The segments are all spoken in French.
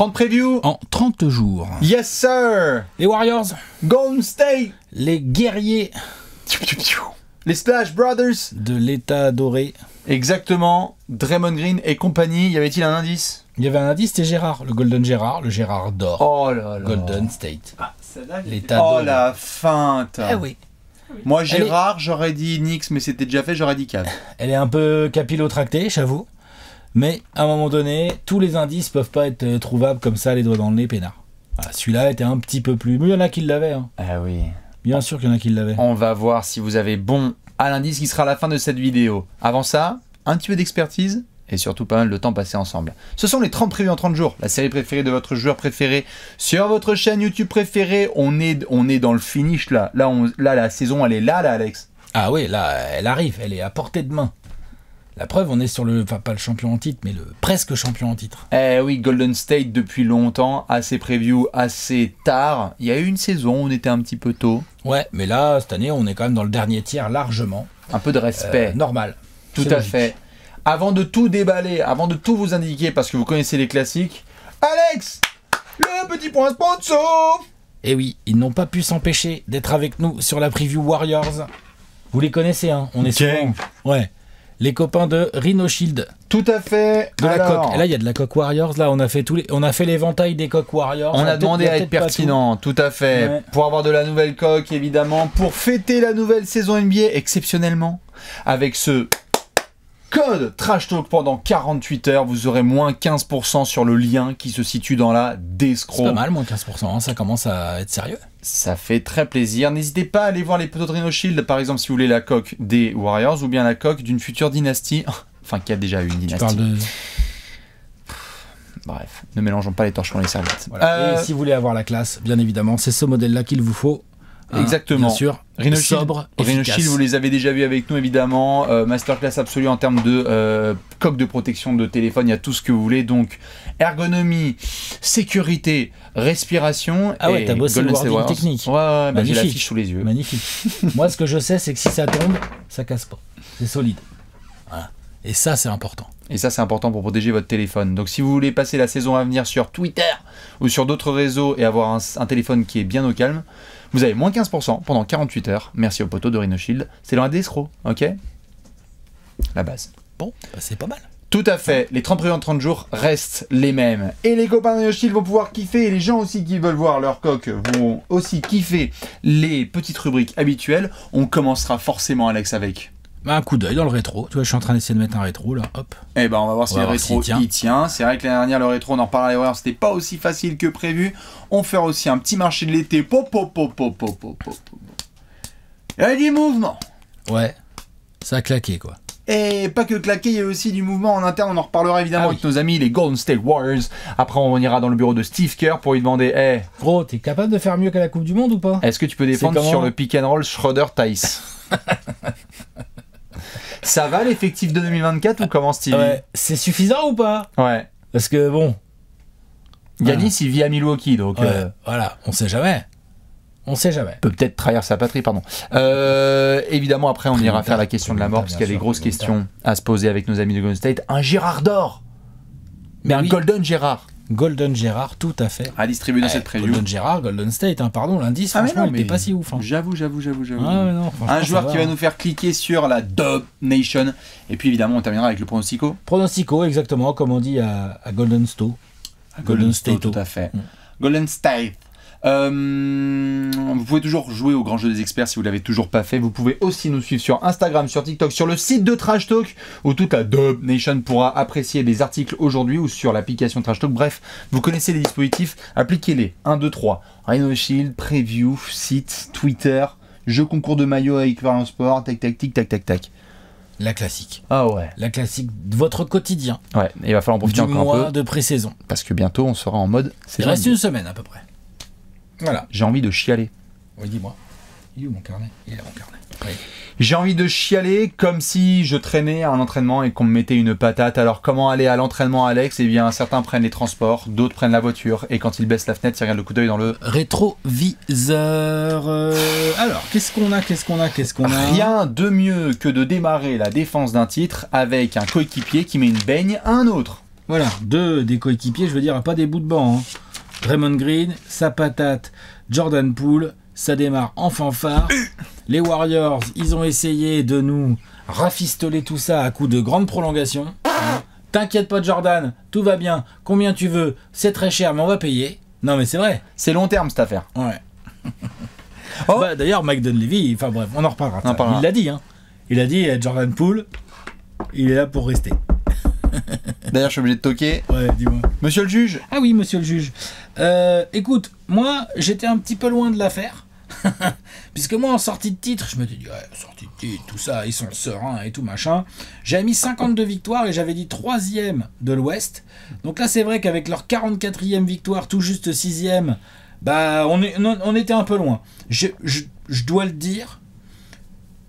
30 previews en 30 jours. Yes sir. Les Warriors, Golden State, les guerriers les Splash Brothers, de l'état doré. exactement, Draymond Green et compagnie. Y avait-il un indice? Il y avait un indice, c'était Gérard, le Golden Gérard, le Gérard d'or. Oh là là. Golden State. L'état Oh doré. la feinte. Eh oui. Moi Gérard, j'aurais dit Knicks, mais c'était déjà fait, j'aurais dit Cavs. Elle est un peu capillotractée, j'avoue. Mais à un moment donné, tous les indices peuvent pas être trouvables comme ça, les doigts dans le nez, peinard. Voilà, celui-là était un petit peu plus. Mais il y en a qui l'avaient. Hein. Ah oui. Bien sûr qu'il y en a qui l'avaient. On va voir si vous avez bon à l'indice qui sera à la fin de cette vidéo. Avant ça, un petit peu d'expertise et surtout pas mal de temps passé ensemble. Ce sont les 30 previews en 30 jours, la série préférée de votre joueur préféré sur votre chaîne YouTube préférée. On est dans le finish là. Là, la saison, elle est là, Alex. Ah oui, là, elle arrive, elle est à portée de main. La preuve, on est sur le, enfin pas le champion en titre, mais le presque champion en titre. Eh oui, Golden State depuis longtemps, assez preview, assez tard. Il y a eu une saison, on était un petit peu tôt. Ouais, mais là, cette année, on est quand même dans le dernier tiers largement. Un peu de respect. Normal. Tout C'est à logique. fait. Avant de tout déballer, avant de tout vous indiquer, parce que vous connaissez les classiques, Alex, le petit point sponsor. Et oui, ils n'ont pas pu s'empêcher d'être avec nous sur la preview Warriors. Vous les connaissez, hein? On est souvent. Ouais. Les copains de Rhino Shield. Tout à fait. De la Alors, coque. Et là, il y a de la coque Warriors. Là, on a fait l'éventail des coques Warriors. on a peut-être- demandé il y à être peut-être pas pertinent, tout à fait, Ouais. pour avoir de la nouvelle coque, évidemment, pour fêter la nouvelle saison NBA, exceptionnellement, avec ce code Trash Talk pendant 48 heures, vous aurez moins 15% sur le lien qui se situe dans la tout. C'est descro. pas mal, moins 15%. Hein, ça commence à être sérieux. Ça fait très plaisir. N'hésitez pas à aller voir les poteaux de Rhino Shield, par exemple, si vous voulez la coque des Warriors ou bien la coque d'une future dynastie. Enfin, qui a déjà eu une Tu dynastie. parles de. Bref, ne mélangeons pas les torchons et les serviettes. Voilà. Et si vous voulez avoir la classe, bien évidemment, c'est ce modèle-là qu'il vous faut. Hein, Exactement. Bien sûr. Rhino Shield, sobre, Rhino efficace. Shield, vous les avez déjà vus avec nous évidemment. Masterclass absolue en termes de coque de protection de téléphone, il y a tout ce que vous voulez. Donc ergonomie, sécurité, respiration. Ah ouais, et t'as bossé le Golden State wording Warriors. technique. Ouais, bah, j'ai la Magnifique. fiche sous les yeux. Magnifique. Moi, ce que je sais, c'est que si ça tombe, ça casse pas. C'est solide. Voilà. Et ça, c'est important. Et ça, c'est important pour protéger votre téléphone. Donc, si vous voulez passer la saison à venir sur Twitter ou sur d'autres réseaux et avoir un téléphone qui est bien au calme, vous avez moins 15% pendant 48 heures. Merci au poteau de Rhino Shield. C'est dans la Descro, ok? La base. Bon, bah, c'est pas mal. Tout à fait. Les 30 previews en 30 jours restent les mêmes. Et les copains de Rhino Shield vont pouvoir kiffer. Et les gens aussi qui veulent voir leur coque vont aussi kiffer les petites rubriques habituelles. On commencera forcément, Alex, avec... Bah, un coup d'œil dans le rétro. Tu vois, je suis en train d'essayer de mettre un rétro, là. Hop. Eh ben, on va voir si On va le voir rétro s'il il tient. C'est vrai que l'année dernière, le rétro, on en reparlera à l'erreur, c'était pas aussi facile que prévu. On fera aussi un petit marché de l'été. Pop, pop, pop, pop, pop, pop, pop. Il y a du mouvement. Ouais. Ça a claqué, quoi. Et pas que claquer, il y a aussi du mouvement en interne. On en reparlera évidemment Ah oui. avec nos amis, les Golden State Warriors. Après, on ira dans le bureau de Steve Kerr pour lui demander Gros, t'es capable de faire mieux qu'à la Coupe du Monde ou pas? est-ce que tu peux défendre comment sur le pick and roll Schroeder-Tice? Ça va l'effectif de 2024 ou comment, Stevie? Ouais. C'est suffisant ou pas? Ouais. Parce que, bon. Yanis, il vit à Milwaukee, donc... Ouais, voilà, on sait jamais. On sait jamais. peut peut-être trahir sa patrie, pardon. Évidemment, après, on ira faire la question de la mort, parce qu'il y a des grosses questions à se poser avec nos amis de Golden State. Un Gérard d'or, mais un oui. Golden Gérard Golden Gérard, tout à fait. à distribuer dans cette preview. Golden Gérard, Golden State, hein, pardon, l'indice, Ah, mais franchement, non, il était mais pas si ouf. Hein. J'avoue. Ah, ouais, non, franchement, Un joueur ça qui va hein. nous faire cliquer sur la Dub Nation. Et puis évidemment, on terminera avec le pronostico. Pronostico, exactement, comme on dit à Golden Sto. À Golden State. Tout à fait. Golden State. Vous pouvez toujours jouer au grand jeu des experts si vous l'avez toujours pas fait. Vous pouvez aussi nous suivre sur Instagram, sur TikTok, sur le site de Trash Talk où toute la Dub Nation pourra apprécier les articles aujourd'hui ou sur l'application Trash Talk. Bref, vous connaissez les dispositifs, appliquez-les. 1, 2, 3. Rhino Shield, Preview, site, Twitter, jeu concours de maillot avec Variant Sport, tac tac tic tac tac tac. La classique. Ah ouais. La classique de votre quotidien. Ouais, il va falloir en profiter Du encore un mois peu de pré-saison. parce que bientôt on sera en mode. Il reste une semaine à peu près. Voilà. J'ai envie de chialer. Oui, dis-moi. Il est où mon carnet? Il est là mon carnet. Oui. J'ai envie de chialer comme si je traînais à un entraînement et qu'on me mettait une patate. Alors comment aller à l'entraînement, Alex? Eh bien, certains prennent les transports, d'autres prennent la voiture. Et quand ils baissent la fenêtre, ils regardent le coup d'œil dans le... Rétroviseur. Alors, qu'est-ce qu'on a? Rien de mieux que de démarrer la défense d'un titre avec un coéquipier qui met une baigne à un autre. Voilà, des coéquipiers, je veux dire, pas des bouts de banc. Hein. Draymond Green, sa patate, Jordan Poole, ça démarre en fanfare. Les Warriors, ils ont essayé de nous rafistoler tout ça à coup de grandes prolongations. T'inquiète pas Jordan, tout va bien. Combien tu veux? C'est très cher, mais on va payer. Non mais c'est vrai. C'est long terme cette affaire. Ouais. Bah, d'ailleurs, Mike Dunleavy, enfin bref, on en reparlera. Il l'a dit, hein. Il a dit Jordan Poole, il est là pour rester. D'ailleurs, je suis obligé de toquer. Ouais, dis-moi. Monsieur le juge. Ah oui, monsieur le juge. Écoute, moi, j'étais un petit peu loin de l'affaire. Puisque moi, en sortie de titre, je me suis dit, ouais, sortie de titre, tout ça, ils sont sereins et tout machin. J'avais mis 52 victoires et j'avais dit 3e de l'Ouest. Donc là, c'est vrai qu'avec leur 44e victoire, tout juste 6e, bah, on était un peu loin. Je dois le dire,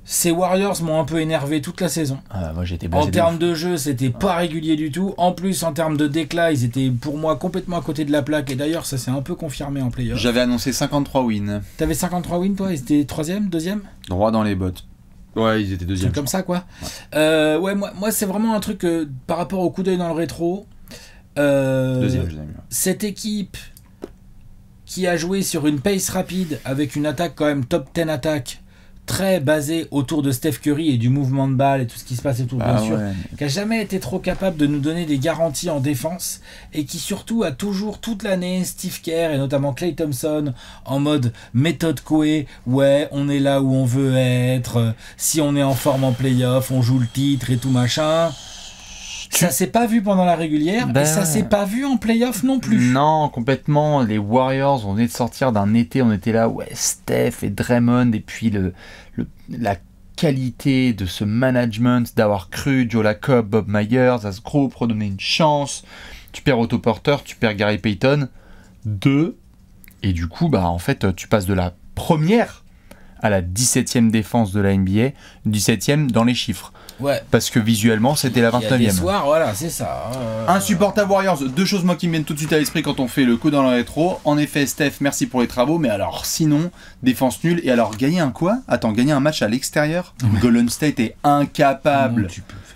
ces Warriors m'ont un peu énervé toute la saison. Ah, moi, j'étais blasé. En termes de jeu, c'était pas régulier du tout. En plus, en termes de déclat, ils étaient pour moi complètement à côté de la plaque. Et d'ailleurs, ça s'est un peu confirmé en playoff. J'avais annoncé 53 wins. T'avais 53 wins, toi? Ils étaient 3e, 2e? Droit dans les bottes. Ouais, ils étaient 2e. C'est comme ça, quoi. Ouais, moi c'est vraiment un truc par rapport au coup d'œil dans le rétro. 2e, je l'ai mis. Cette équipe qui a joué sur une pace rapide avec une attaque quand même top 10 attaque, très basée autour de Steph Curry et du mouvement de balle et tout ce qui se passe autour, bien sûr, qui a jamais été trop capable de nous donner des garanties en défense et qui surtout a toujours toute l'année Steve Kerr et notamment Klay Thompson en mode méthode Coué, ouais, on est là où on veut être, si on est en forme en playoff, on joue le titre et tout machin. Ça s'est pas vu pendant la régulière et ça s'est pas vu en playoff non plus. Non, complètement. Les Warriors, on venait de sortir d'un été, on était là, ouais, Steph et Draymond, et puis la qualité de ce management, d'avoir cru Joe Lacob, Bob Myers, à ce groupe, redonner une chance. Tu perds Otto Porter, tu perds Gary Payton, 2, et du coup, bah en fait, tu passes de la première à la 17e défense de la NBA, 17e dans les chiffres. Ouais. Parce que visuellement, c'était la 29e. Il y a des soirs, voilà, c'est ça. Insupportable Warriors. Deux choses moi qui me viennent tout de suite à l'esprit quand on fait le coup dans le rétro. En effet, Steph, merci pour les travaux, mais alors sinon, défense nulle. Et alors, gagner un quoi? Attends, gagner un match à l'extérieur? Golden State est incapable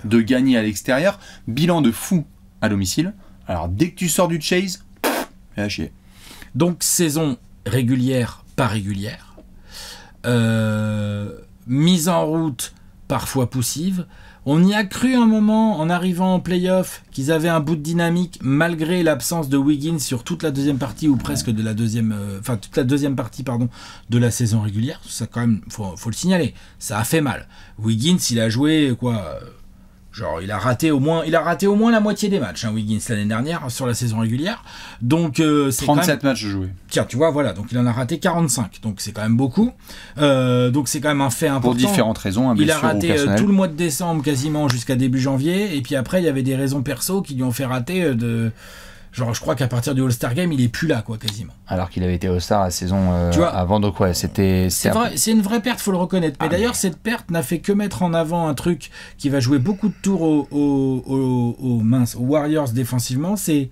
de gagner à l'extérieur. Bilan de fou à domicile. Alors, dès que tu sors du chase, fais à chier. Donc, saison régulière, pas régulière. Mise en route parfois poussive. On y a cru un moment en arrivant en play-off qu'ils avaient un bout de dynamique malgré l'absence de Wiggins sur toute la deuxième partie ou presque de la deuxième, toute la deuxième partie de la saison régulière. Ça quand même, faut le signaler. Ça a fait mal. Wiggins, il a joué quoi? Genre, il a raté au moins la moitié des matchs, hein, Wiggins, l'année dernière, sur la saison régulière. Donc, c'est 37 quand même... matchs joués. Tiens, tu vois, voilà. Donc, il en a raté 45. Donc, c'est quand même beaucoup. Donc, c'est quand même un fait important. Pour différentes raisons, il a raté tout le mois de décembre, quasiment, jusqu'à début janvier. Et puis après, il y avait des raisons perso qui lui ont fait rater Genre, je crois qu'à partir du All-Star Game, il est plus là, quoi, quasiment. Alors qu'il avait été All-Star la saison avant, donc ouais, c'était... C'est une vraie perte, faut le reconnaître. Mais d'ailleurs, cette perte n'a fait que mettre en avant un truc qui va jouer beaucoup de tours aux Warriors défensivement, c'est...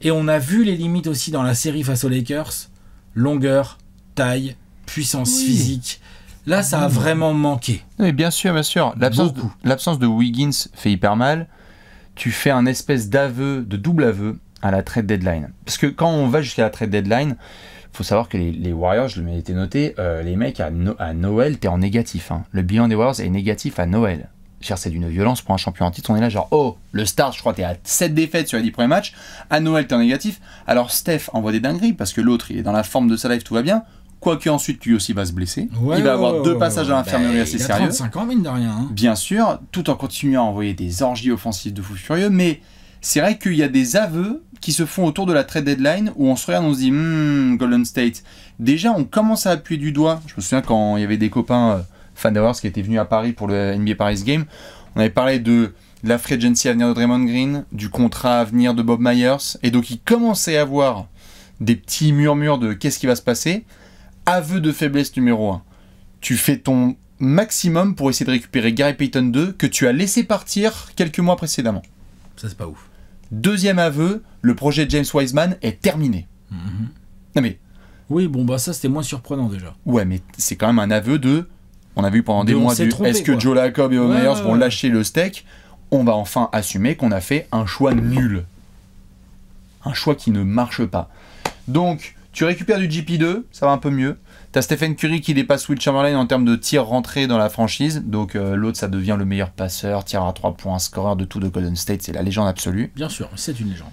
Et on a vu les limites aussi dans la série face aux Lakers. Longueur, taille, puissance physique. Là, ça a vraiment manqué. Oui, bien sûr, bien sûr. L'absence de Wiggins fait hyper mal. Tu fais un espèce d'aveu, de double aveu à la trade deadline. Parce que quand on va jusqu'à la trade deadline, il faut savoir que les Warriors, je l'ai été noté, les mecs à Noël, t'es en négatif. Hein. Le bilan des Warriors est négatif à Noël. C'est d'une violence pour un champion en titre. On est là genre, oh, le start, je crois t'es à 7 défaites sur les 10 premiers matchs. À Noël, t'es en négatif. Alors Steph envoie des dingueries parce que l'autre, il est dans la forme de sa life, tout va bien. Quoique ensuite, lui aussi va se blesser. Il va avoir 2 passages à l'infirmerie assez sérieux. Il a 35 ans, mine de rien. Hein. Bien sûr, tout en continuant à envoyer des orgies offensives de fou furieux. Mais c'est vrai qu'il y a des aveux qui se font autour de la trade deadline où on se regarde, on se dit, Golden State. Déjà, on commence à appuyer du doigt. Je me souviens quand il y avait des copains fans d'Hours qui étaient venus à Paris pour le NBA Paris Game. On avait parlé de la free agency à venir de Draymond Green, du contrat à venir de Bob Myers. Et donc, il commençait à avoir des petits murmures de qu'est-ce qui va se passer. Aveu de faiblesse numéro 1. Tu fais ton maximum pour essayer de récupérer Gary Payton 2 que tu as laissé partir quelques mois précédemment. Ça, c'est pas ouf. Deuxième aveu, le projet James Wiseman est terminé. Non mais... Oui, bon, bah ça, c'était moins surprenant déjà. Ouais, mais c'est quand même un aveu de... On a vu pendant des mois est-ce que Joe Lacob et Bob Myers vont lâcher le steak? on va enfin assumer qu'on a fait un choix nul. Un choix qui ne marche pas. Donc, tu récupères du GP2, ça va un peu mieux. T'as Stephen Curry qui dépasse Will Chamberlain en termes de tirs rentrés dans la franchise. Donc l'autre, ça devient le meilleur passeur, tireur à 3 points, scoreur de tout de Golden State. C'est la légende absolue. Bien sûr, c'est une légende.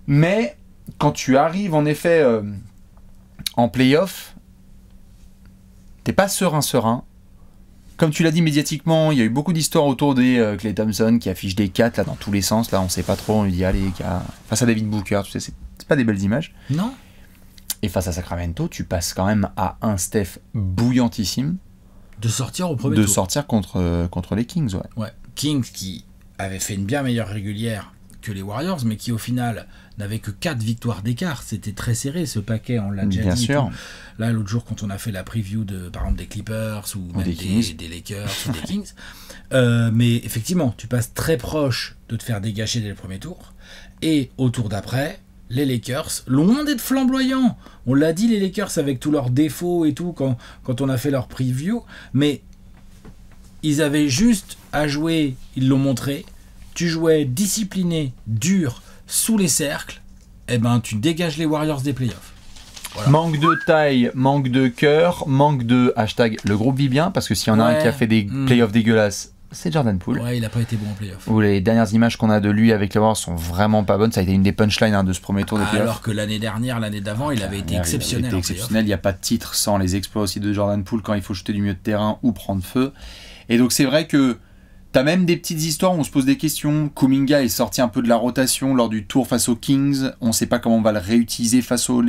Mais quand tu arrives en effet en playoff, t'es pas serein. Comme tu l'as dit médiatiquement, il y a eu beaucoup d'histoires autour des Klay Thompson qui affiche des 4 là, dans tous les sens. Là, on sait pas trop. On lui dit allez, gars, face à David Booker, tu sais, c'est pas des belles images. Non. Et face à Sacramento, tu passes quand même à un Steph bouillantissime. De sortir au premier tour. De sortir contre les Kings, ouais. Ouais. Kings qui avaient fait une bien meilleure régulière que les Warriors, mais qui au final n'avaient que 4 victoires d'écart. C'était très serré ce paquet, on l'a déjà bien dit. Sûr. Là, l'autre jour, quand on a fait la preview par exemple des Clippers ou même des Lakers ou des Kings. Mais effectivement, tu passes très proche de te faire dégager dès le premier tour. Et au tour d'après, les Lakers, loin d'être flamboyants. On l'a dit, les Lakers, avec tous leurs défauts et tout, quand on a fait leur preview. Mais ils avaient juste à jouer, ils l'ont montré. Tu jouais discipliné, dur, sous les cercles. Et ben, tu dégages les Warriors des playoffs. Voilà. Manque de taille, manque de cœur, manque de hashtag le groupe vit bien, parce que s'il y en a un qui a fait des playoffs dégueulasses, c'est Jordan Poole. Ouais, il n'a pas été bon en playoff. Où les dernières images qu'on a de lui avec les Warriors sont vraiment pas bonnes. Ça a été une des punchlines de ce premier tour de playoff. Alors que l'année dernière, l'année d'avant, il avait été exceptionnel. Il n'y a pas de titre sans les exploits aussi de Jordan Poole quand il faut shooter du milieu de terrain ou prendre feu. Et donc c'est vrai que t'as même des petites histoires où on se pose des questions. Kuminga est sorti un peu de la rotation lors du tour face aux Kings. On ne sait pas comment on va le réutiliser face aux...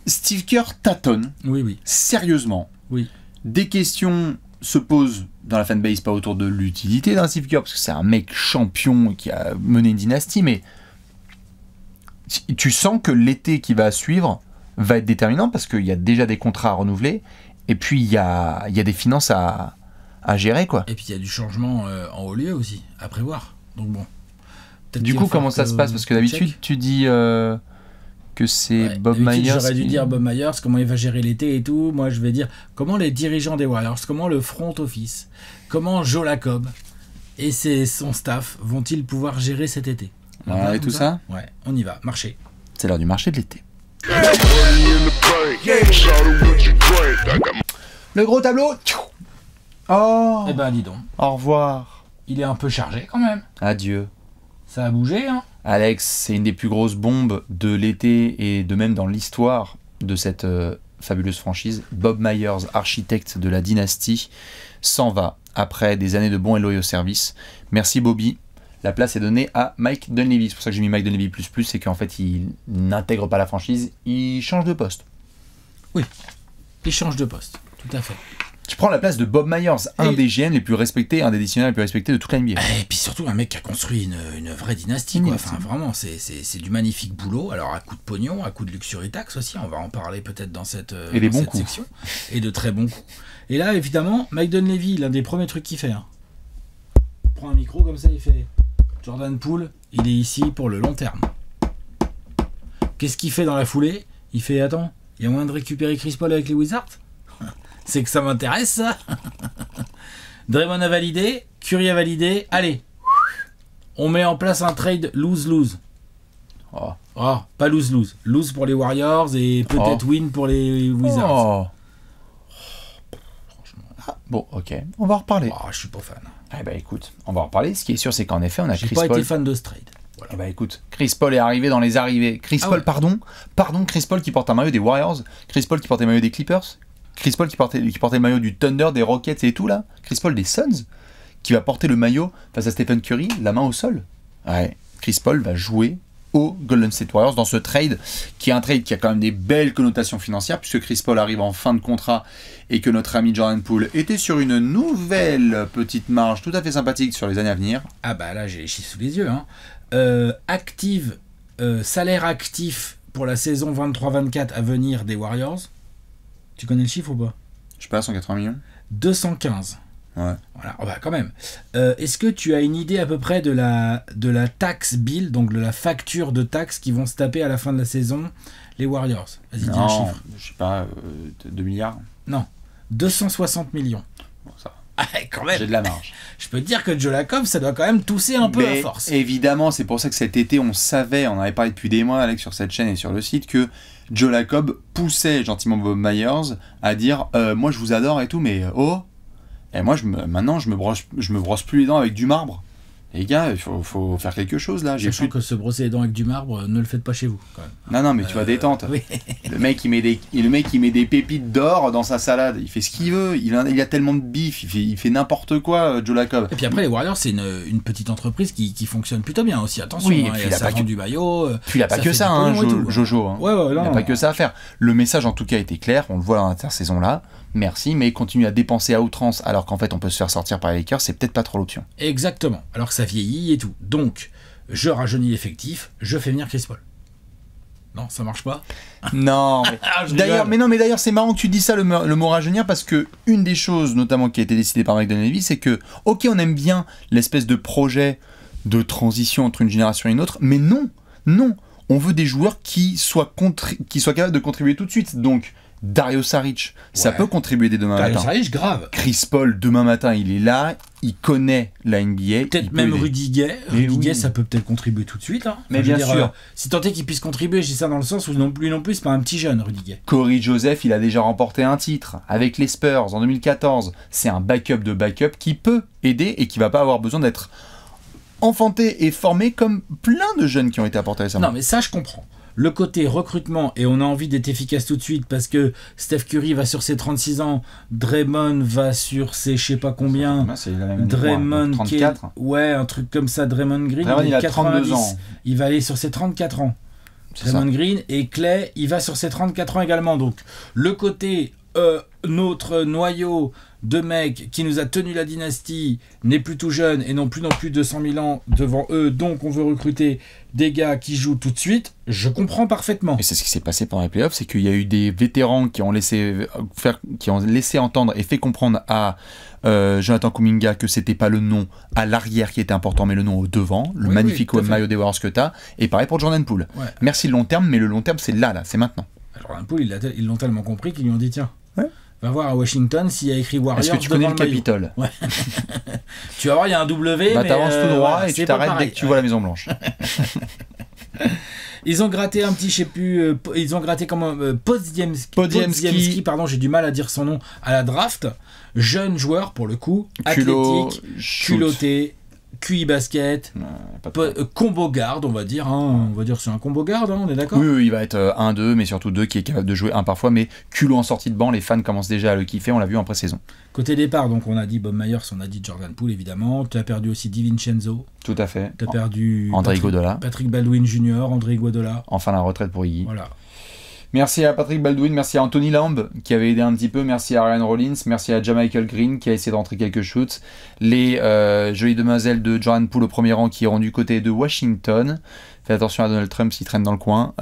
Steve Kerr tâtonne. Oui. Sérieusement. Oui. Des questions se posent dans la fanbase, pas autour de l'utilité d'un Steve Kerr, parce que c'est un mec champion qui a mené une dynastie, mais tu sens que l'été qui va suivre va être déterminant, parce qu'il y a déjà des contrats à renouveler, et puis il y a des finances à gérer, quoi. Et puis il y a du changement en haut lieu aussi, à prévoir. Donc bon. Du coup, comment ça se passe? Parce que d'habitude, tu dis... que c'est Bob Myers. J'aurais dû dire Bob Myers, comment il va gérer l'été et tout. Moi, je vais dire comment les dirigeants des Warriors, comment le front office, comment Joe Lacob et son staff vont-ils pouvoir gérer cet été. Et tout ça. Ouais, on y va, marché. C'est l'heure du marché de l'été. Le gros tableau. Oh. Eh ben, dis donc. Au revoir. Il est un peu chargé quand même. Adieu. Ça a bougé, hein. Alex, c'est une des plus grosses bombes de l'été et de même dans l'histoire de cette fabuleuse franchise. Bob Myers, architecte de la dynastie, s'en va après des années de bons et loyaux services. Merci Bobby. La place est donnée à Mike Dunleavy. C'est pour ça que j'ai mis Mike Dunleavy++, c'est qu'en fait il n'intègre pas la franchise, il change de poste. Oui, il change de poste, tout à fait. Tu prends la place de Bob Myers, un des GM les plus respectés, un des décisionnaires les plus respectés de toute la NBA. Et puis surtout un mec qui a construit une vraie dynastie, quoi. Enfin vraiment, c'est du magnifique boulot. Alors à coup de pognon, à coup de luxury tax aussi, on va en parler peut-être dans cette section. Et de très bons coups. Et là évidemment, Mike Dunleavy, l'un des premiers trucs qu'il fait, il prend un micro comme ça, il fait Jordan Poole, il est ici pour le long terme. Qu'est-ce qu'il fait dans la foulée? Il fait attends, il y a moyen de récupérer Chris Paul avec les Wizards? C'est que ça m'intéresse, ça. Draymond a validé, Curry a validé. Allez, on met en place un trade lose-lose. Oh, pas lose-lose. Lose pour les Warriors et peut-être win pour les Wizards. Franchement. Bon, ok, on va en reparler. Je suis pas fan. Eh ben écoute, on va en reparler. Ce qui est sûr, c'est qu'en effet, on a Chris Paul. J'ai pas été fan de ce trade. Voilà. Eh ben écoute, Chris Paul est arrivé dans les arrivées. Pardon, Chris Paul qui porte un maillot des Warriors, Chris Paul qui porte un maillot des Clippers, Chris Paul qui portait le maillot du Thunder, des Rockets et tout là. Chris Paul des Suns qui va porter le maillot face à Stephen Curry, la main au sol. Ouais, Chris Paul va jouer aux Golden State Warriors dans ce trade qui est un trade qui a quand même des belles connotations financières puisque Chris Paul arrive en fin de contrat et que notre ami Jordan Poole était sur une nouvelle petite marge tout à fait sympathique sur les années à venir. Ah bah là j'ai les chiffres sous les yeux. Salaire actif pour la saison 23-24 à venir des Warriors. Tu connais le chiffre ou pas? Je sais pas, 180 millions 215. Ouais. Voilà, bah quand même. Est-ce que tu as une idée à peu près de la tax bill, donc de la facture de taxes qui vont se taper à la fin de la saison, les Warriors? Vas-y, dis un chiffre. Je sais pas, 2 milliards? Non, 260 millions. Bon, ça. Quand même. J'ai de la marge. Je peux te dire que Joe Lacob, ça doit quand même tousser un peu à force. Évidemment, c'est pour ça que cet été, on savait, on avait parlé depuis des mois, Alex, sur cette chaîne et sur le site, que Joe Lacob poussait gentiment Bob Myers à dire moi je vous adore et tout, mais et moi maintenant je me brosse plus les dents avec du marbre. Les gars, il faut faire quelque chose là. Sachant que se brosser les dents avec du marbre, ne le faites pas chez vous quand même. Non, mais tu vas détente. Oui. Le mec il met des pépites d'or dans sa salade. Il fait ce qu'il veut. Il a tellement de bif. Il fait n'importe quoi, Joe Lacob. Et puis après, les Warriors, c'est une petite entreprise qui fonctionne plutôt bien aussi. Attention, oui, il y a ça du maillot. Puis il n'a pas que ça, Jojo. Hein. Ouais, il n'a pas que ça à faire. Le message en tout cas était clair. On le voit dans l'intersaison là. Merci, mais continue à dépenser à outrance alors qu'en fait on peut se faire sortir par les Lakers, c'est peut-être pas trop l'option. Exactement, alors que ça vieillit et tout. Donc, je rajeunis l'effectif, je fais venir Chris Paul. Non, ça marche pas. Non, mais d'ailleurs c'est marrant que tu dis ça le mot rajeunir parce que une des choses notamment qui a été décidée par McDonnell Levy, c'est que ok on aime bien l'espèce de projet de transition entre une génération et une autre, mais non, on veut des joueurs qui soient capables de contribuer tout de suite. Donc Dario Saric, ça peut contribuer dès demain matin. Dario Saric, grave. Chris Paul, demain matin, il est là, il connaît la NBA. Peut-être même Rudy Gay. Rudy Gay, ça peut peut-être contribuer tout de suite. Hein. Mais bien sûr. Si tant est qu'il puisse contribuer, je dis ça dans le sens où lui non plus, c'est pas un petit jeune, Rudy Gay. Corey Joseph, il a déjà remporté un titre avec les Spurs en 2014. C'est un backup de backup qui peut aider et qui va pas avoir besoin d'être enfanté et formé comme plein de jeunes qui ont été apportés récemment. Non, mais ça, je comprends. Le côté recrutement, et on a envie d'être efficace tout de suite parce que Steph Curry va sur ses 36 ans, Draymond va sur ses je sais pas combien, Draymond 34. Ouais, un truc comme ça, Draymond Green, il a 32 ans. Il va aller sur ses 34 ans. Draymond Green et Clay, il va sur ses 34 ans également. Donc le côté notre noyau de mecs qui nous a tenu la dynastie n'est plus tout jeune et non plus 200 000 ans devant eux, donc on veut recruter des gars qui jouent tout de suite, je comprends parfaitement. Et c'est ce qui s'est passé pendant les playoffs, c'est qu'il y a eu des vétérans qui ont laissé entendre et fait comprendre à Jonathan Kuminga que c'était pas le nom à l'arrière qui était important, mais le nom au devant, le magnifique maillot des Warriors que t'as, et pareil pour Jordan Poole. Ouais. Merci le long terme, mais le long terme c'est là, c'est maintenant. Jordan Poole, ils l'ont tellement compris qu'ils lui ont dit tiens, va voir à Washington s'il y a écrit Warriors. Est-ce que tu connais le Capitole? Ouais. Tu vas voir, il y a un W. Bah, t'avances tout droit et tu t'arrêtes dès que tu vois la Maison Blanche. Ils ont gratté un petit, je sais plus, ils ont gratté comment Podziemski, pardon, j'ai du mal à dire son nom, à la draft. Jeune joueur pour le coup, athlétique, culotté, QI basket, combo garde, on va dire. Hein, on va dire que c'est un combo garde, hein, on est d'accord? Oui, il va être 1-2, mais surtout 2 qui est capable de jouer 1 parfois. Mais culot en sortie de banc, les fans commencent déjà à le kiffer, on l'a vu en pré-saison. Côté départ, donc on a dit Bob Myers, on a dit Jordan Poole évidemment. Tu as perdu aussi DiVincenzo. Tout à fait. Tu as perdu André Iguodala. Patrick Baldwin Jr., André Iguodala. Enfin la retraite pour Iggy. Voilà. Merci à Patrick Baldwin, merci à Anthony Lamb qui avait aidé un petit peu, merci à Ryan Rollins, merci à Jamichael Green qui a essayé d'entrer quelques shoots, les jolies demoiselles de Jordan Poole au premier rang qui iront du côté de Washington. Faites attention à Donald Trump s'il traîne dans le coin.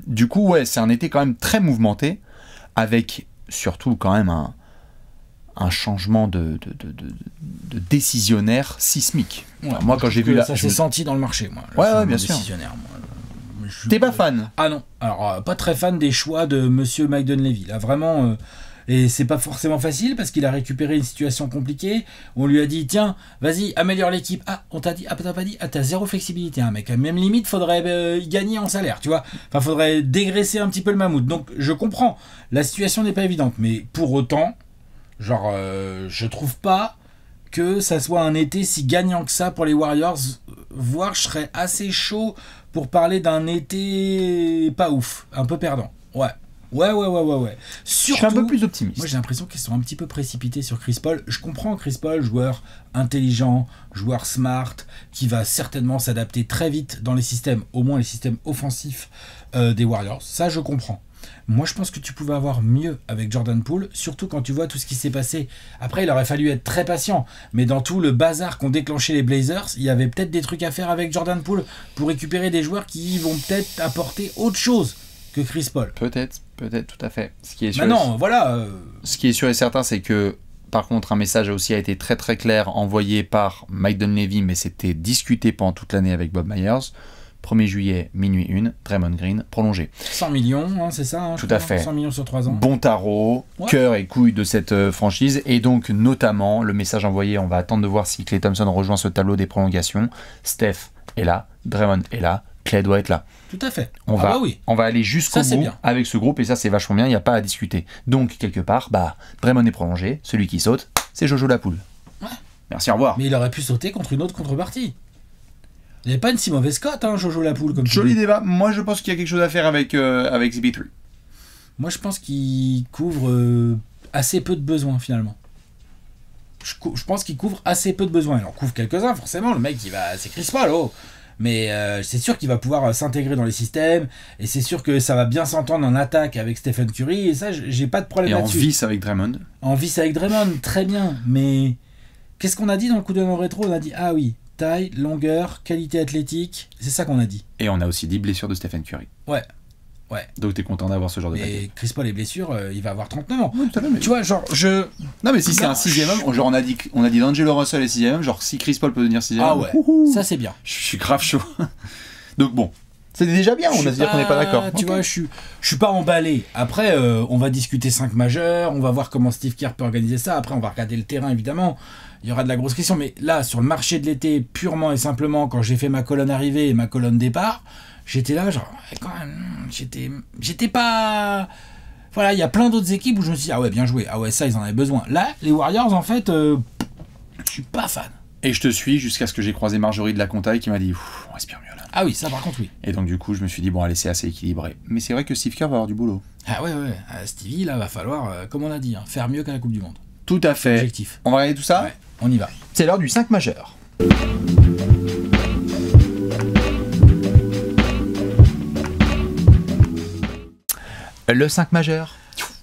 Du coup, ouais, c'est un été quand même très mouvementé, avec surtout quand même un changement de décisionnaire sismique. Ouais, moi, quand j'ai vu ça s'est senti dans le marché, moi. Ouais, bien sûr. T'es pas fan? Ah non, alors pas très fan des choix de Monsieur McDonnell Levy. Là vraiment, et c'est pas forcément facile parce qu'il a récupéré une situation compliquée. On lui a dit tiens, vas-y, améliore l'équipe. Ah, on t'a dit, t'as pas dit, t'as zéro flexibilité, hein, mec. Même limite, faudrait y gagner en salaire, tu vois. Enfin, faudrait dégraisser un petit peu le mammouth. Donc, je comprends. La situation n'est pas évidente, mais pour autant, genre, je trouve pas que ça soit un été si gagnant que ça pour les Warriors. Voire, je serais assez chaud pour parler d'un été pas ouf, un peu perdant. Ouais. Surtout, je suis un peu plus optimiste. Moi, j'ai l'impression qu'ils sont un petit peu précipités sur Chris Paul. Je comprends Chris Paul, joueur intelligent, joueur smart, qui va certainement s'adapter très vite dans les systèmes, au moins les systèmes offensifs des Warriors. Ça, je comprends. Moi, je pense que tu pouvais avoir mieux avec Jordan Poole, surtout quand tu vois tout ce qui s'est passé. Après, il aurait fallu être très patient, mais dans tout le bazar qu'ont déclenché les Blazers, il y avait peut-être des trucs à faire avec Jordan Poole pour récupérer des joueurs qui vont peut-être apporter autre chose que Chris Paul. Peut-être, tout à fait. Ce qui est sûr, Ce qui est sûr et certain, c'est que par contre, un message aussi a été très très clair envoyé par McDonnell Levy, mais c'était discuté pendant toute l'année avec Bob Myers. 1er juillet, minuit 1, Draymond Green, prolongé. 100 millions, hein, c'est ça hein, tout à fait. 100 millions sur 3 ans. Bon tarot, cœur et couille de cette franchise. Et donc, notamment, le message envoyé, on va attendre de voir si Klay Thompson rejoint ce tableau des prolongations. Steph est là, Draymond est là, Klay doit être là. Tout à fait. On va aller jusqu'au bout avec ce groupe, et ça, c'est vachement bien, il n'y a pas à discuter. Donc, quelque part, Draymond est prolongé, celui qui saute, c'est Jojo Lapoule. Ouais. Merci, au revoir. Mais il aurait pu sauter contre une autre contrepartie. Il n'est pas une si mauvaise cote, hein, Jojo Lapoule. Comme joli débat. Moi, je pense qu'il y a quelque chose à faire avec CP3. Moi, je pense qu'il couvre assez peu de besoins, finalement. Je pense qu'il couvre assez peu de besoins. Il en couvre quelques-uns, forcément. Le mec, c'est Chris Paul, oh. Mais c'est sûr qu'il va pouvoir s'intégrer dans les systèmes. Et c'est sûr que ça va bien s'entendre en attaque avec Stephen Curry. Et ça, j'ai pas de problème là-dessus. Et en vice avec Draymond. En vice avec Draymond, très bien. Mais qu'est-ce qu'on a dit dans le coup de main rétro? On a dit, ah oui, taille, longueur, qualité athlétique, c'est ça qu'on a dit. Et on a aussi dit blessure de Stephen Curry. Ouais. Donc t'es content d'avoir ce genre de paquet. Et Chris Paul est blessure, il va avoir 39 ans. Oui, mais... Tu vois, genre, Non, mais si c'est un 6ème homme, genre on a dit D'Angelo Russell est 6ème homme, genre si Chris Paul peut devenir 6ème homme... Ah ouais, ça c'est bien. Je suis grave chaud. Donc bon, c'est déjà bien, on a dit qu'on n'est pas d'accord. Tu vois, je suis pas emballé. Après, on va discuter 5 majeurs, on va voir comment Steve Kerr peut organiser ça. Après, on va regarder le terrain, évidemment. Il y aura de la grosse question. Mais là, sur le marché de l'été, purement et simplement, quand j'ai fait ma colonne arrivée et ma colonne départ, j'étais là, genre, quand même, j'étais pas... Voilà, il y a plein d'autres équipes où je me suis dit, ah ouais, bien joué, ah ouais, ça, ils en avaient besoin. Là, les Warriors, en fait, je suis pas fan. Et je te suis jusqu'à ce que j'ai croisé Marjorie de la Contaille qui m'a dit, on respire mieux là. Ah oui, ça par contre, oui. Et donc, du coup, je me suis dit, bon, allez, c'est assez équilibré. Mais c'est vrai que Steve Kerr va avoir du boulot. Ah ouais, Stevie, là, va falloir, comme on a dit, faire mieux qu'à la Coupe du Monde. Tout à fait. Objectif. On va regarder tout ça? Ouais, on y va. C'est l'heure du 5 majeur. Le 5 majeur.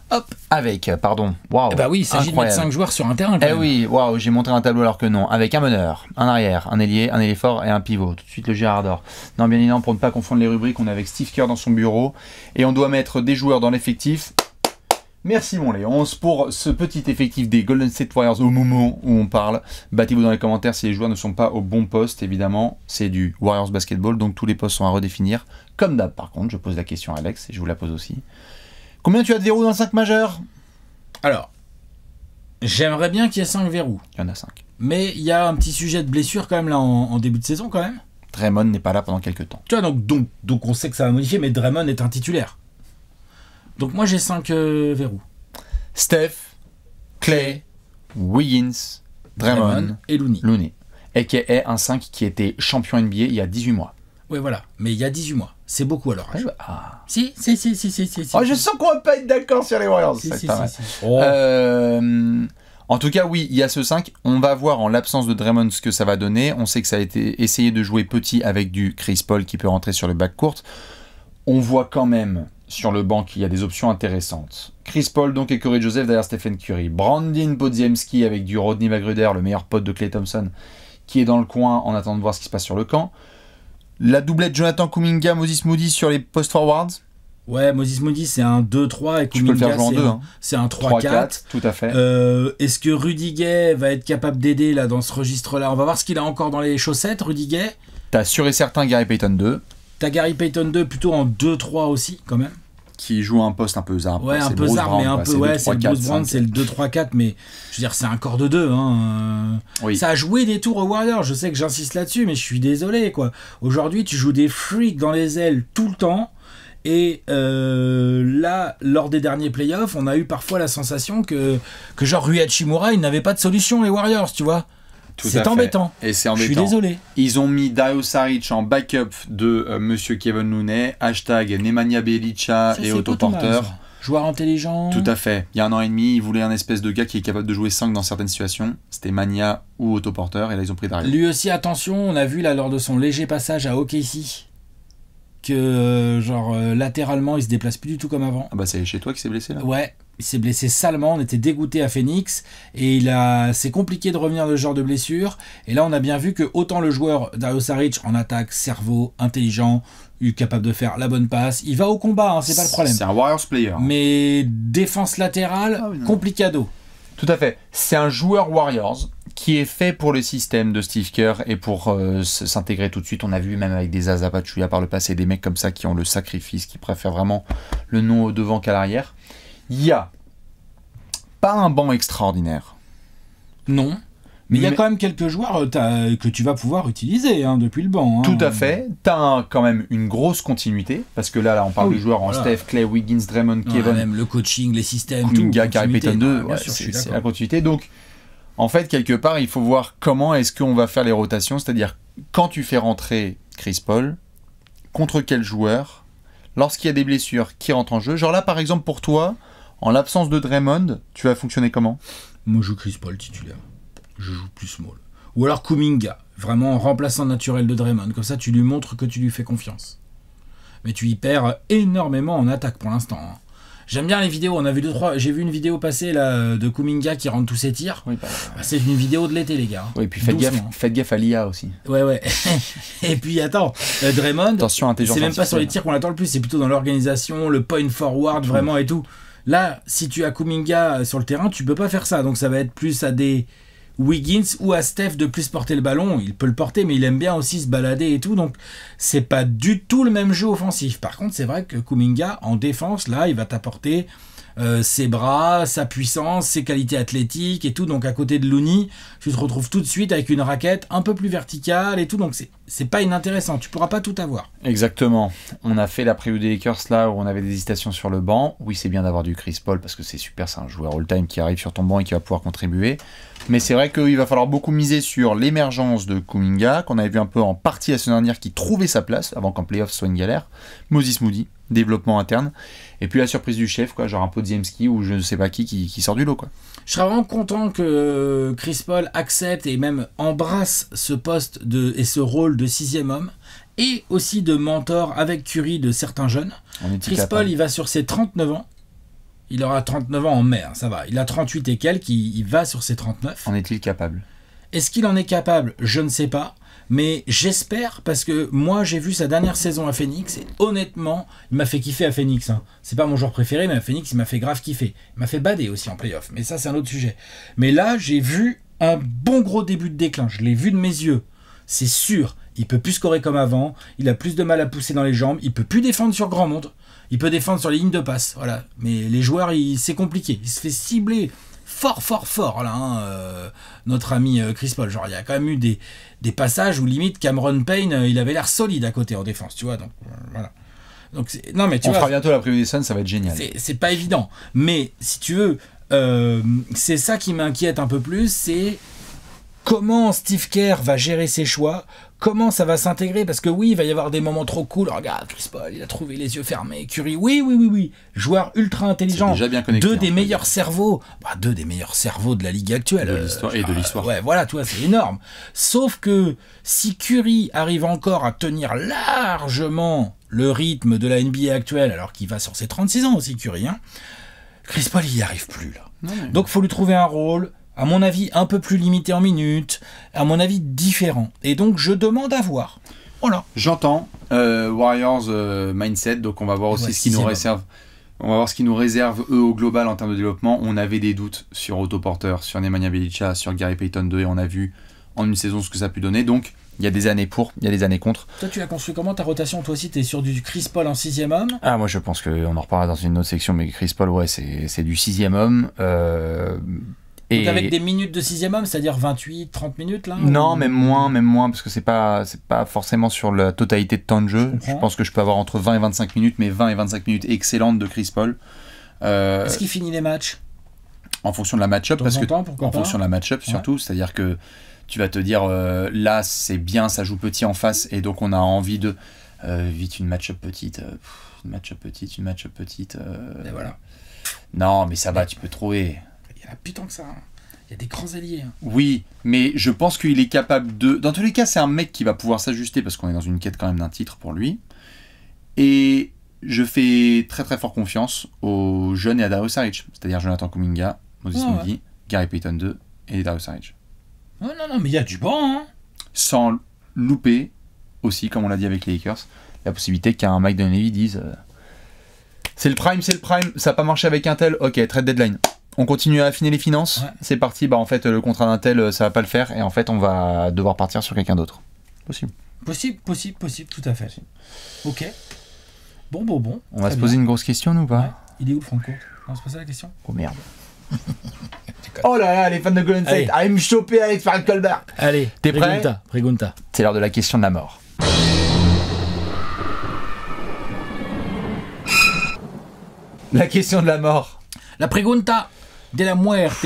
Hop, avec, pardon, waouh. Bah oui, il s'agit de mettre 5 joueurs sur un terrain. Eh oui, waouh, j'ai montré un tableau alors que non. Avec un meneur, un arrière, un ailier, un ailier fort et un pivot. Tout de suite le Gérard d'or. Non, bien évidemment, pour ne pas confondre les rubriques, on est avec Steve Kerr dans son bureau. Et on doit mettre des joueurs dans l'effectif. Merci mon Léonce pour ce petit effectif des Golden State Warriors au moment où on parle. Battez-vous dans les commentaires si les joueurs ne sont pas au bon poste, évidemment. C'est du Warriors Basketball, donc tous les postes sont à redéfinir. Comme d'hab, par contre, je pose la question à Alex et je vous la pose aussi. Combien tu as de verrous dans le 5 majeur? Alors, j'aimerais bien qu'il y ait 5 verrous. Il y en a 5. Mais il y a un petit sujet de blessure quand même là en début de saison quand même. Draymond n'est pas là pendant quelques temps. Tu vois, donc on sait que ça va modifier, mais Draymond est un titulaire. Donc moi j'ai 5 verrous. Steph, Klay, Wiggins, Draymond et Looney. Et qui est un 5 qui était champion NBA il y a 18 mois. Oui voilà, mais il y a 18 mois. C'est beaucoup alors. Ah. Si. Oh, je sens qu'on va pas être d'accord sur les Warriors. Si. Oh. En tout cas, oui, il y a ce 5. On va voir en l'absence de Draymond ce que ça va donner. On sait que ça a été essayé de jouer petit avec du Chris Paul qui peut rentrer sur le backcourt. On voit quand même sur le banc qu'il y a des options intéressantes. Chris Paul donc et Corey Joseph derrière Stephen Curry. Brandon Podziemski avec du Rodney McGruder, le meilleur pote de Klay Thompson, qui est dans le coin en attendant de voir ce qui se passe sur le camp. La doublette Jonathan Kuminga, Moses Moody sur les post-forwards. Ouais, Moses Moody c'est un 2-3 et Kuminga c'est un 3-4. Tout à fait. Est-ce que Rudy Gay va être capable d'aider là dans ce registre-là? On va voir ce qu'il a encore dans les chaussettes, Rudy Gay. T'as sûr et certain Gary Payton 2. T'as Gary Payton 2 plutôt en 2-3 aussi quand même. Qui joue un poste un peu zarb. Ouais, un peu zarb, mais un peu, ouais, c'est le Bruce Brown, c'est le 2-3-4, mais je veux dire, c'est un corps de 2. Hein. Oui. Ça a joué des tours aux Warriors, je sais que j'insiste là-dessus, mais je suis désolé, quoi. Aujourd'hui, tu joues des freaks dans les ailes tout le temps, et là, lors des derniers playoffs, on a eu parfois la sensation que genre Rui Hachimura, il n'avait pas de solution, les Warriors, tu vois. C'est embêtant. Et c'est embêtant. Je suis désolé. Ils ont mis Dario Saric en backup de Monsieur Kevin Looney. Hashtag Nemanja Bjelica et Otto Porter. Joueur intelligent. Tout à fait. Il y a 1 an et demi, ils voulaient un espèce de gars qui est capable de jouer 5 dans certaines situations. C'était Mania ou Otto Porter. Et là, ils ont pris Dario. Lui aussi, attention, on a vu là lors de son léger passage à OKC que latéralement, il se déplace plus du tout comme avant. Ah bah c'est chez toi qui s'est blessé là. Ouais. Il s'est blessé salement, on était dégoûté à Phoenix et c'est compliqué de revenir de ce genre de blessure. Et là, on a bien vu que autant le joueur Dario Saric en attaque, cerveau, intelligent, capable de faire la bonne passe, il va au combat, hein, c'est pas le problème. C'est un Warriors player. Mais défense latérale, complicado. Tout à fait. C'est un joueur Warriors qui est fait pour le système de Steve Kerr et pour s'intégrer tout de suite. On a vu même avec des Zaza Pachulia par le passé, des mecs comme ça qui ont le sacrifice, qui préfèrent vraiment le nom au devant qu'à l'arrière. Il y a pas un banc extraordinaire. Non. Mais il y a quand même quelques joueurs que tu vas pouvoir utiliser depuis le banc. Tout à fait. Tu as quand même une grosse continuité. Parce que là on parle de joueurs en Steph, Clay, Wiggins, Draymond, Kevin. Même le coaching, les systèmes, Kuminga, Gary Payton 2. C'est la continuité. Donc, en fait, quelque part, il faut voir comment est-ce qu'on va faire les rotations. C'est-à-dire, quand tu fais rentrer Chris Paul, contre quel joueur, lorsqu'il y a des blessures qui rentrent en jeu. Genre là, par exemple, pour toi, en l'absence de Draymond, tu vas fonctionner comment ? Moi, je joue Chris Paul titulaire. Je joue plus small. Ou alors Kuminga, vraiment remplaçant naturel de Draymond. Comme ça, tu lui montres que tu lui fais confiance. Mais tu y perds énormément en attaque pour l'instant. J'aime bien les vidéos. On a vu 2-3. J'ai vu une vidéo passer là, de Kuminga qui rentre tous ses tirs. Oui, c'est une vidéo de l'été, les gars. Oui, puis faites gaffe à l'IA aussi. Ouais. Et puis attends, Draymond, attention, intelligence c'est même pas sur les tirs qu'on attend le plus, c'est plutôt dans l'organisation, le point forward, vraiment et tout. Là, si tu as Kuminga sur le terrain, tu peux pas faire ça. Donc ça va être plus à des Wiggins ou à Steph de plus porter le ballon. Il peut le porter, mais il aime bien aussi se balader et tout. Donc c'est pas du tout le même jeu offensif. Par contre, c'est vrai que Kuminga, en défense, là, il va t'apporter ses bras, sa puissance, ses qualités athlétiques et tout. Donc à côté de Looney, tu te retrouves tout de suite avec une raquette un peu plus verticale et tout. Donc c'est pas inintéressant. Tu pourras pas tout avoir. Exactement. On a fait la preview des Lakers là où on avait des hésitations sur le banc. Oui, c'est bien d'avoir du Chris Paul parce que c'est super. C'est un joueur all-time qui arrive sur ton banc et qui va pouvoir contribuer. Mais c'est vrai qu'il va falloir beaucoup miser sur l'émergence de Kuminga, qu'on avait vu un peu en partie la semaine dernière, qui trouvait sa place avant qu'en playoff soit une galère. Moses Moody, développement interne. Et puis la surprise du chef, quoi, genre un Podziemski ou je ne sais pas qui sort du lot, quoi. Je serais vraiment content que Chris Paul accepte et même embrasse ce poste et ce rôle de 6e homme et aussi de mentor avec Curry de certains jeunes. Chris Paul, il va sur ses 39 ans. Il aura 39 ans en mai, ça va. Il a 38 et quelques, il va sur ses 39. En est-il capable ? Est-ce qu'il en est capable ? Je ne sais pas. Mais j'espère, parce que moi, j'ai vu sa dernière saison à Phoenix, et honnêtement, il m'a fait kiffer à Phoenix. C'est pas mon joueur préféré, mais à Phoenix, il m'a fait grave kiffer. Il m'a fait bader aussi en play-off, mais ça, c'est un autre sujet. Mais là, j'ai vu un bon gros début de déclin. Je l'ai vu de mes yeux. C'est sûr, il peut plus scorer comme avant, il a plus de mal à pousser dans les jambes, il peut plus défendre sur grand monde. Il peut défendre sur les lignes de passe, voilà. Mais les joueurs, c'est compliqué. Il se fait cibler fort, là, notre ami Chris Paul. Genre, il y a quand même eu des passages où limite Cameron Payne, il avait l'air solide à côté en défense, tu vois. Donc, voilà. Donc, non, mais on fera bientôt la preview des Suns, ça va être génial. C'est pas évident. Mais, si tu veux, c'est ça qui m'inquiète un peu plus, c'est comment Steve Kerr va gérer ses choix, comment ça va s'intégrer, parce que oui, il va y avoir des moments trop cool. Regarde, Chris Paul, il a trouvé les yeux fermés. Curry, oui. Joueur ultra intelligent. Déjà bien connecté, deux des meilleurs cerveaux de la ligue actuelle. De l'histoire. Ouais, voilà, tu vois, c'est énorme. Sauf que si Curry arrive encore à tenir largement le rythme de la NBA actuelle, alors qu'il va sur ses 36 ans aussi, Curry, Chris Paul, il n'y arrive plus, là. Ouais. Donc, il faut lui trouver un rôle, à mon avis, un peu plus limité en minutes, à mon avis, différent. Et donc, je demande à voir. Voilà. J'entends. Warriors mindset, donc on va voir aussi ce qui nous réserve. On va voir ce qui nous réserve, eux, au global, en termes de développement. On avait des doutes sur Otto Porter, sur Nemanja Bjelica, sur Gary Payton 2, et on a vu en une saison ce que ça a pu donner. Donc, il y a des années pour, il y a des années contre. Toi, tu l'as construit comment ta rotation ? Toi aussi, tu es sur du Chris Paul en 6e homme ? Ah, moi, je pense qu'on en reparlera dans une autre section, mais Chris Paul, ouais, c'est du 6e homme. Donc avec des minutes de 6e homme, c'est-à-dire 28, 30 minutes là ? Non, même moins, parce que c'est pas forcément sur la totalité de temps de jeu. Je pense que je peux avoir entre 20 et 25 minutes, mais 20 et 25 minutes excellentes de Chris Paul. Est-ce qu'il finit les matchs ? En fonction de la match-up, fonction de la match-up surtout, c'est-à-dire que tu vas te dire là c'est bien, ça joue petit en face, et donc on a envie de vite une match-up petite. Et voilà. Non, mais ça va, tu peux trouver. Il y en a putain que ça. Il y a des grands alliés. Oui, mais je pense qu'il est capable de... Dans tous les cas, c'est un mec qui va pouvoir s'ajuster parce qu'on est dans une quête quand même d'un titre pour lui. Et je fais très très fort confiance aux jeunes et à Dario Saric. C'est-à-dire Jonathan Kuminga, Moses Moody, Gary Payton 2 et Dario Saric. Non, mais il y a du banc. Sans louper aussi, comme on l'a dit avec les Lakers, la possibilité qu'un Mike Dunleavy dise c'est le prime, ça n'a pas marché avec un tel, ok, trade deadline. On continue à affiner les finances. Ouais. C'est parti. Bah en fait, le contrat d'Intel, ça va pas le faire. Et en fait, on va devoir partir sur quelqu'un d'autre. Possible. Possible, tout à fait. Ok. Bon. On va se poser une grosse question, nous, ou pas? Ouais. Il est où le Franco? Non, c'est pas ça la question. Oh merde. Oh là là, les fans de Golden State. Allez me choper Alex Farrell Colbert. Allez, t'es prêt? Pregunta. C'est l'heure de la question de la mort. La question de la mort. La pregunta de la muerte.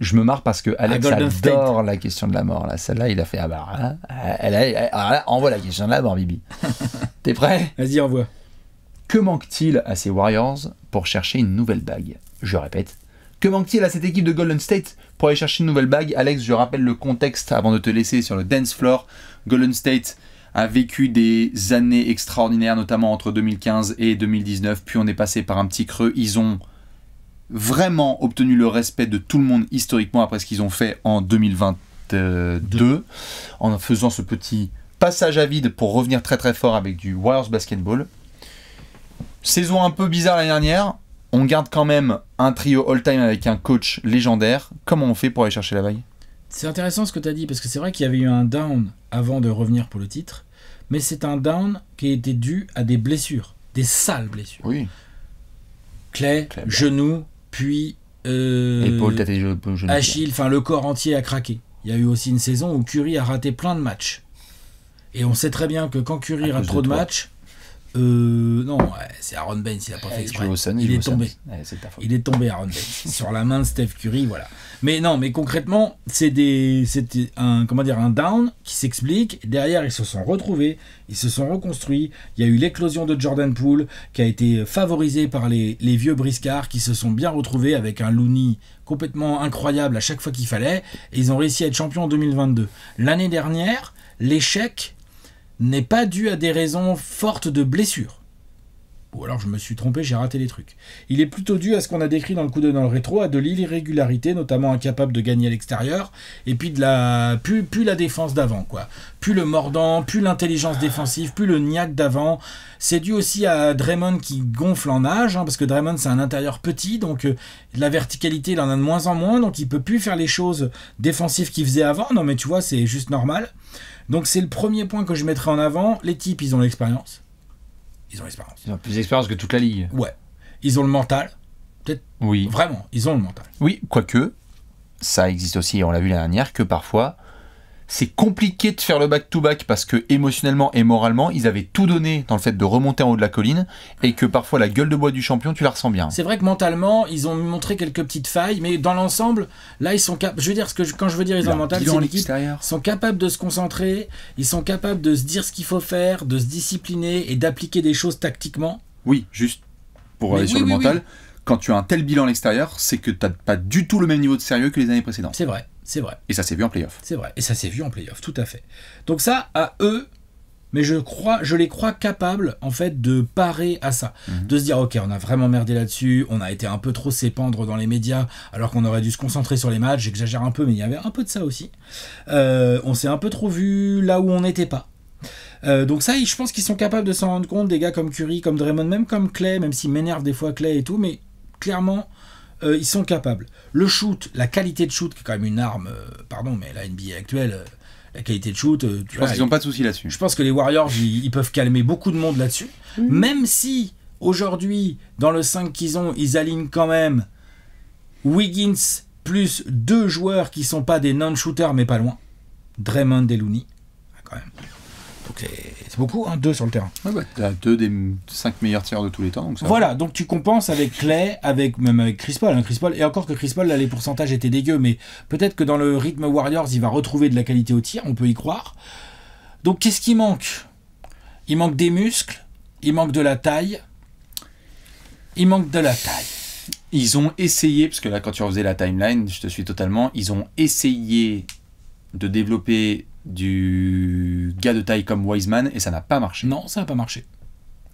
Je me marre parce que Alex Golden adore la question de la mort. Là, celle-là, il a fait envoie la question de la mort, Bibi. T'es prêt? Vas-y, envoie. Que manque-t-il à ces Warriors pour chercher une nouvelle bague? Je répète. Que manque-t-il à cette équipe de Golden State pour aller chercher une nouvelle bague? Alex, je rappelle le contexte avant de te laisser sur le dance floor. Golden State a vécu des années extraordinaires, notamment entre 2015 et 2019. Puis on est passé par un petit creux. Ils ont vraiment obtenu le respect de tout le monde historiquement après ce qu'ils ont fait en 2022, en faisant ce petit passage à vide pour revenir très très fort avec du Warriors Basketball. Saison un peu bizarre l'année dernière. On garde quand même un trio all-time avec un coach légendaire. Comment on fait pour aller chercher la bague? C'est intéressant ce que tu as dit, parce que c'est vrai qu'il y avait eu un down avant de revenir pour le titre, mais c'est un down qui était dû à des blessures, des sales blessures. Oui. Clay, genou, puis épaule, tête et genou. Achille, enfin le corps entier a craqué. Il y a eu aussi une saison où Curry a raté plein de matchs. Et on sait très bien que quand Curry rate trop de matchs, non, c'est Aaron Baines, il a pas fait exprès. Il est tombé. Il est tombé, Aaron Baines, sur la main de Steph Curry, voilà. Mais non, mais concrètement, c'était un down qui s'explique. Derrière, ils se sont retrouvés, ils se sont reconstruits. Il y a eu l'éclosion de Jordan Poole qui a été favorisée par les vieux briscards qui se sont bien retrouvés avec un Looney complètement incroyable à chaque fois qu'il fallait. Et ils ont réussi à être champions en 2022. L'année dernière, l'échec n'est pas dû à des raisons fortes de blessures. Ou alors je me suis trompé, j'ai raté les trucs. Il est plutôt dû à ce qu'on a décrit dans le coup d'œil dans le rétro, à de l'irrégularité, notamment incapable de gagner à l'extérieur, et puis plus la défense d'avant, quoi. Plus le mordant, plus l'intelligence défensive, plus le niaque d'avant. C'est dû aussi à Draymond qui gonfle en âge, parce que Draymond c'est un intérieur petit, donc la verticalité il en a de moins en moins, donc il peut plus faire les choses défensives qu'il faisait avant. Non mais tu vois, c'est juste normal. Donc c'est le premier point que je mettrai en avant. Les types, ils ont l'expérience. Ils ont plus d'expérience que toute la ligue. Ouais. Ils ont le mental. Peut-être. Oui. Vraiment, ils ont le mental. Oui, quoique, ça existe aussi, on l'a vu l'année dernière, que parfois, c'est compliqué de faire le back-to-back parce que émotionnellement et moralement, ils avaient tout donné dans le fait de remonter en haut de la colline et que parfois la gueule de bois du champion, tu la ressens bien. C'est vrai que mentalement, ils ont montré quelques petites failles, mais dans l'ensemble, là, ils sont capables. Je veux dire, quand je veux dire ils ont le mental, c'est l'équipe. Ils sont capables de se concentrer, ils sont capables de se dire ce qu'il faut faire, de se discipliner et d'appliquer des choses tactiquement. Oui, juste pour aller sur le mental. Quand tu as un tel bilan à l'extérieur, c'est que tu n'as pas du tout le même niveau de sérieux que les années précédentes. C'est vrai, c'est vrai. Et ça s'est vu en play-off. C'est vrai, et ça s'est vu en play-off, tout à fait. Donc ça, à eux, mais je les crois capables, en fait, de parer à ça. De se dire, ok, on a vraiment merdé là-dessus, on a été un peu trop s'épandre dans les médias, alors qu'on aurait dû se concentrer sur les matchs, j'exagère un peu, mais il y avait un peu de ça aussi. On s'est un peu trop vu là où on n'était pas. Donc ça, je pense qu'ils sont capables de s'en rendre compte, des gars comme Curry, comme Draymond, même comme Clay, même s'il m'énerve des fois Clay et tout, mais clairement, ils sont capables. Le shoot, la qualité de shoot, qui est quand même une arme, pardon, mais la NBA actuelle, la qualité de shoot... je pense qu'ils n'ont pas de soucis là-dessus. Je pense que les Warriors, ils peuvent calmer beaucoup de monde là-dessus, même si, aujourd'hui, dans le 5 qu'ils ont, ils alignent quand même Wiggins plus 2 joueurs qui sont pas des non-shooters, mais pas loin. Draymond et Looney, quand même. Donc c'est beaucoup, 2 sur le terrain. Ouais, bah, tu as 2 des 5 meilleurs tireurs de tous les temps. Donc ça voilà, donc tu compenses avec Clay, même avec Chris Paul. Chris Paul. Et encore que Chris Paul, là, les pourcentages étaient dégueux, mais peut-être que dans le rythme Warriors, il va retrouver de la qualité au tir, on peut y croire. Donc qu'est-ce qui manque? Il manque des muscles, il manque de la taille. Ils ont essayé, parce que là, quand tu refaisais la timeline, je te suis totalement, ils ont essayé de développer du gars de taille comme Wiseman et ça n'a pas marché. Non, ça n'a pas marché.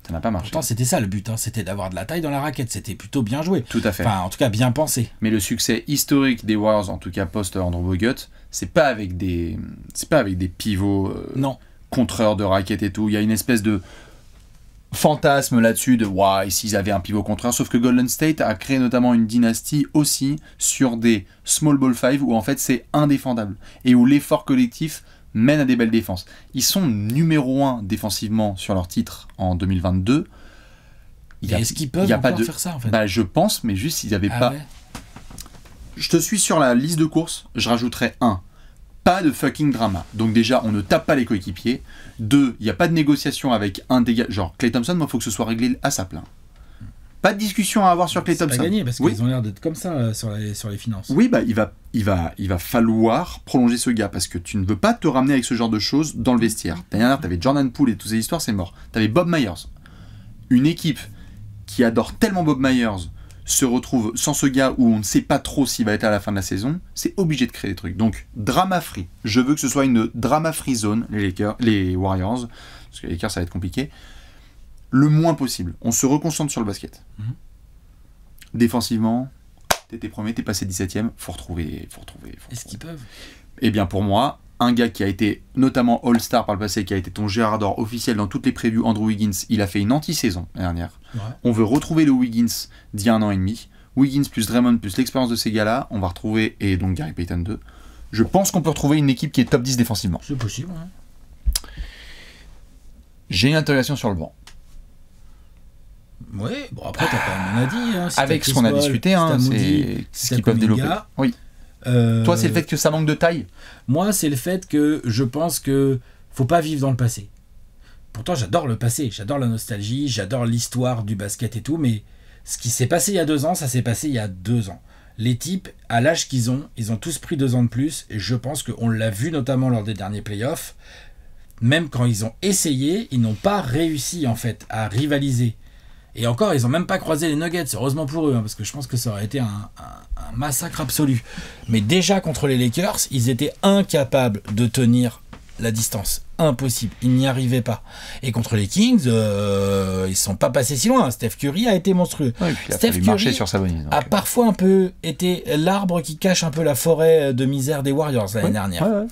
Ça n'a pas marché. Pourtant, c'était ça le but, c'était d'avoir de la taille dans la raquette. C'était plutôt bien joué. Tout à fait. Enfin, en tout cas, bien pensé. Mais le succès historique des Warriors, en tout cas post-Andrew Bogut, c'est pas avec des pivots non. contreurs de raquettes et tout. Il y a une espèce de fantasme là-dessus de et s'ils avaient un pivot contraire, sauf que Golden State a créé notamment une dynastie aussi sur des small ball 5 où en fait c'est indéfendable et où l'effort collectif mène à des belles défenses. Ils sont numéro 1 défensivement sur leur titre en 2022. Est-ce qu'ils peuvent encore faire ça en fait? Je pense, mais juste s'ils n'avaient pas... Ouais. Je te suis sur la liste de courses, je rajouterais 1. Pas de fucking drama. Donc déjà, on ne tape pas les coéquipiers. 2, il n'y a pas de négociation avec un des gars. Genre, Klay Thompson, moi, il faut que ce soit réglé à sa place. Pas de discussion à avoir sur Klay Thompson. C'est pas gagné, parce qu'ils ont l'air d'être comme ça sur les finances. Oui, il va falloir prolonger ce gars, parce que tu ne veux pas te ramener avec ce genre de choses dans le vestiaire. L'année dernière, tu avais Jordan Poole et toutes ces histoires, c'est mort. Tu avais Bob Myers. Une équipe qui adore tellement Bob Myers se retrouve sans ce gars où on ne sait pas trop s'il va être à la fin de la saison, c'est obligé de créer des trucs. Donc, drama free. Je veux que ce soit une drama free zone, les Warriors, parce que les Lakers, ça va être compliqué. Le moins possible. On se reconcentre sur le basket. Défensivement, t'étais premier, t'es passé 17ème, faut retrouver. Est-ce qu'ils peuvent? Eh bien, pour moi, un gars qui a été notamment All-Star par le passé, qui a été ton Gérard d'or officiel dans toutes les previews, Andrew Wiggins, il a fait une anti-saison l'année dernière. Ouais. On veut retrouver le Wiggins d'il y a 1 an et demi. Wiggins plus Draymond plus l'expérience de ces gars-là, on va retrouver, et donc Gary Payton 2. Je pense qu'on peut retrouver une équipe qui est top 10 défensivement. C'est possible, hein. J'ai une interrogation sur le banc. Ouais, bon après t'as pas mon avis. Hein, si avec ce qu'on a discuté, c'est ce qu'ils peuvent développer. Oui. Toi, c'est le fait que ça manque de taille? Moi, c'est le fait que je pense que faut pas vivre dans le passé. Pourtant, j'adore le passé, j'adore la nostalgie, j'adore l'histoire du basket et tout, mais ce qui s'est passé il y a 2 ans, ça s'est passé il y a 2 ans. Les types, à l'âge qu'ils ont, ils ont tous pris 2 ans de plus, et je pense qu'on l'a vu notamment lors des derniers playoffs, même quand ils ont essayé, ils n'ont pas réussi en fait à rivaliser. Et encore, ils n'ont même pas croisé les Nuggets, heureusement pour eux, hein, parce que je pense que ça aurait été un massacre absolu. Mais déjà contre les Lakers, ils étaient incapables de tenir la distance. Impossible, ils n'y arrivaient pas. Et contre les Kings, ils ne sont pas passés si loin. Steph Curry a été monstrueux. Ouais, Steph Curry sur Sabonis, a parfois un peu été l'arbre qui cache un peu la forêt de misère des Warriors l'année dernière. Ouais.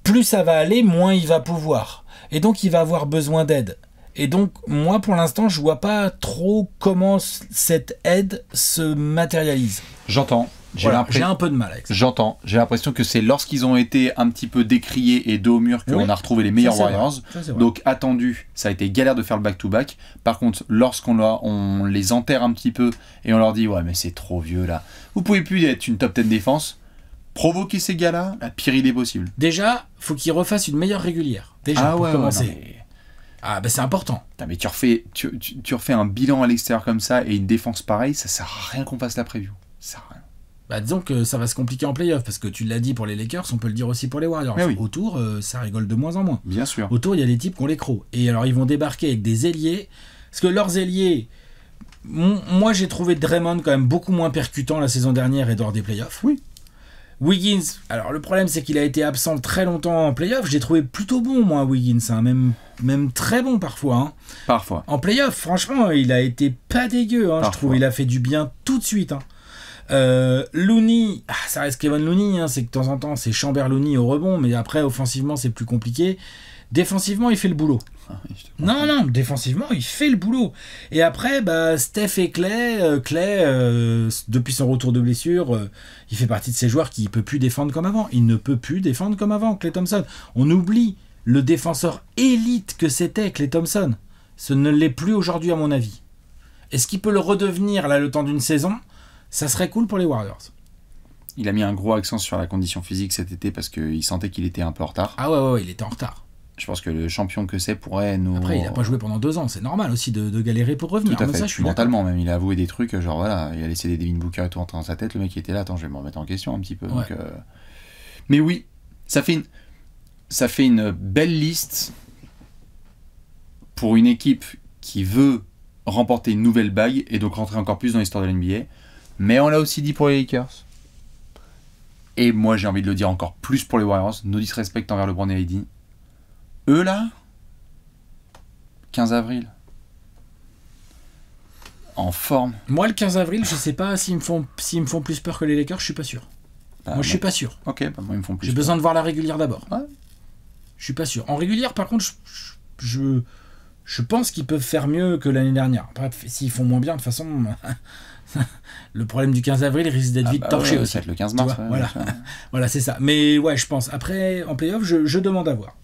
Plus ça va aller, moins il va pouvoir. Et donc il va avoir besoin d'aide. Et donc, moi, pour l'instant, je vois pas trop comment cette aide se matérialise. J'entends. J'ai un peu de mal avec ça. J'entends. J'ai l'impression que c'est lorsqu'ils ont été un petit peu décriés et dos au mur qu'on a retrouvé les meilleurs Warriors. Donc, attendu, ça a été galère de faire le back-to-back. Par contre, on les enterre un petit peu et on leur dit « Ouais, mais c'est trop vieux, là. Vous pouvez plus être une top 10 défense. Provoquer ces gars-là, la pire idée possible. » Déjà, faut qu'ils refassent une meilleure régulière. Déjà, pour commencer. Ah bah c'est important. Mais tu refais un bilan à l'extérieur comme ça et une défense pareille, ça sert à rien qu'on fasse la preview. Ça sert à rien. Bah disons que ça va se compliquer en playoff parce que tu l'as dit pour les Lakers, on peut le dire aussi pour les Warriors. Oui. Autour, ça rigole de moins en moins. Bien sûr. Autour, il y a des types qui ont les crocs. Et alors ils vont débarquer avec des ailiers. Parce que leurs ailiers, moi j'ai trouvé Draymond quand même beaucoup moins percutant la saison dernière et lors des playoffs. Oui. Wiggins, alors le problème c'est qu'il a été absent très longtemps en playoff. J'ai trouvé plutôt bon moi Wiggins, hein, même très bon parfois. Hein. Parfois. En playoff, franchement, il a été pas dégueu. Hein, je trouve il a fait du bien tout de suite. Hein. Looney, ça reste Kevin Looney, hein, c'est que de temps en temps c'est Chamber Looney au rebond, mais après offensivement c'est plus compliqué. Défensivement, il fait le boulot. Non, défensivement, il fait le boulot. Et après, Steph et Klay, depuis son retour de blessure, il fait partie de ces joueurs qui ne peut plus défendre comme avant. Il ne peut plus défendre comme avant, Klay Thompson. On oublie le défenseur élite que c'était, Klay Thompson. Ce ne l'est plus aujourd'hui, à mon avis. Est-ce qu'il peut le redevenir là le temps d'une saison? Ça serait cool pour les Warriors. Il a mis un gros accent sur la condition physique cet été parce qu'il sentait qu'il était un peu en retard. Ah ouais, il était en retard. Je pense que le champion que c'est pourrait nous... Après, il n'a pas joué pendant 2 ans, c'est normal aussi de galérer pour revenir. Tout à fait, ça, mentalement même, il a avoué des trucs, genre voilà, il a laissé des Devin Booker et tout entrer dans sa tête, le mec qui était là, attends, je vais me remettre en question un petit peu. Ouais. Donc, mais oui, ça fait une belle liste pour une équipe qui veut remporter une nouvelle bague et donc rentrer encore plus dans l'histoire de l'NBA. Mais on l'a aussi dit pour les Lakers. Et moi, j'ai envie de le dire encore plus pour les Warriors, no disrespect envers LeBron et AD. Eux là, 15 avril, en forme. Moi le 15 avril, je sais pas s'ils me font plus peur que les Lakers, je suis pas sûr. Moi je suis pas sûr. Ok, moi ils me font plus J'ai besoin de voir la régulière d'abord. Ouais. Je suis pas sûr. En régulière par contre, je je pense qu'ils peuvent faire mieux que l'année dernière. Après, s'ils font moins bien, de toute façon, le problème du 15 avril risque d'être vite torché aussi. Ça va être le 15 mars. Ouais, voilà, voilà, c'est ça. Mais ouais, je pense. Après, en play-off, je demande à voir.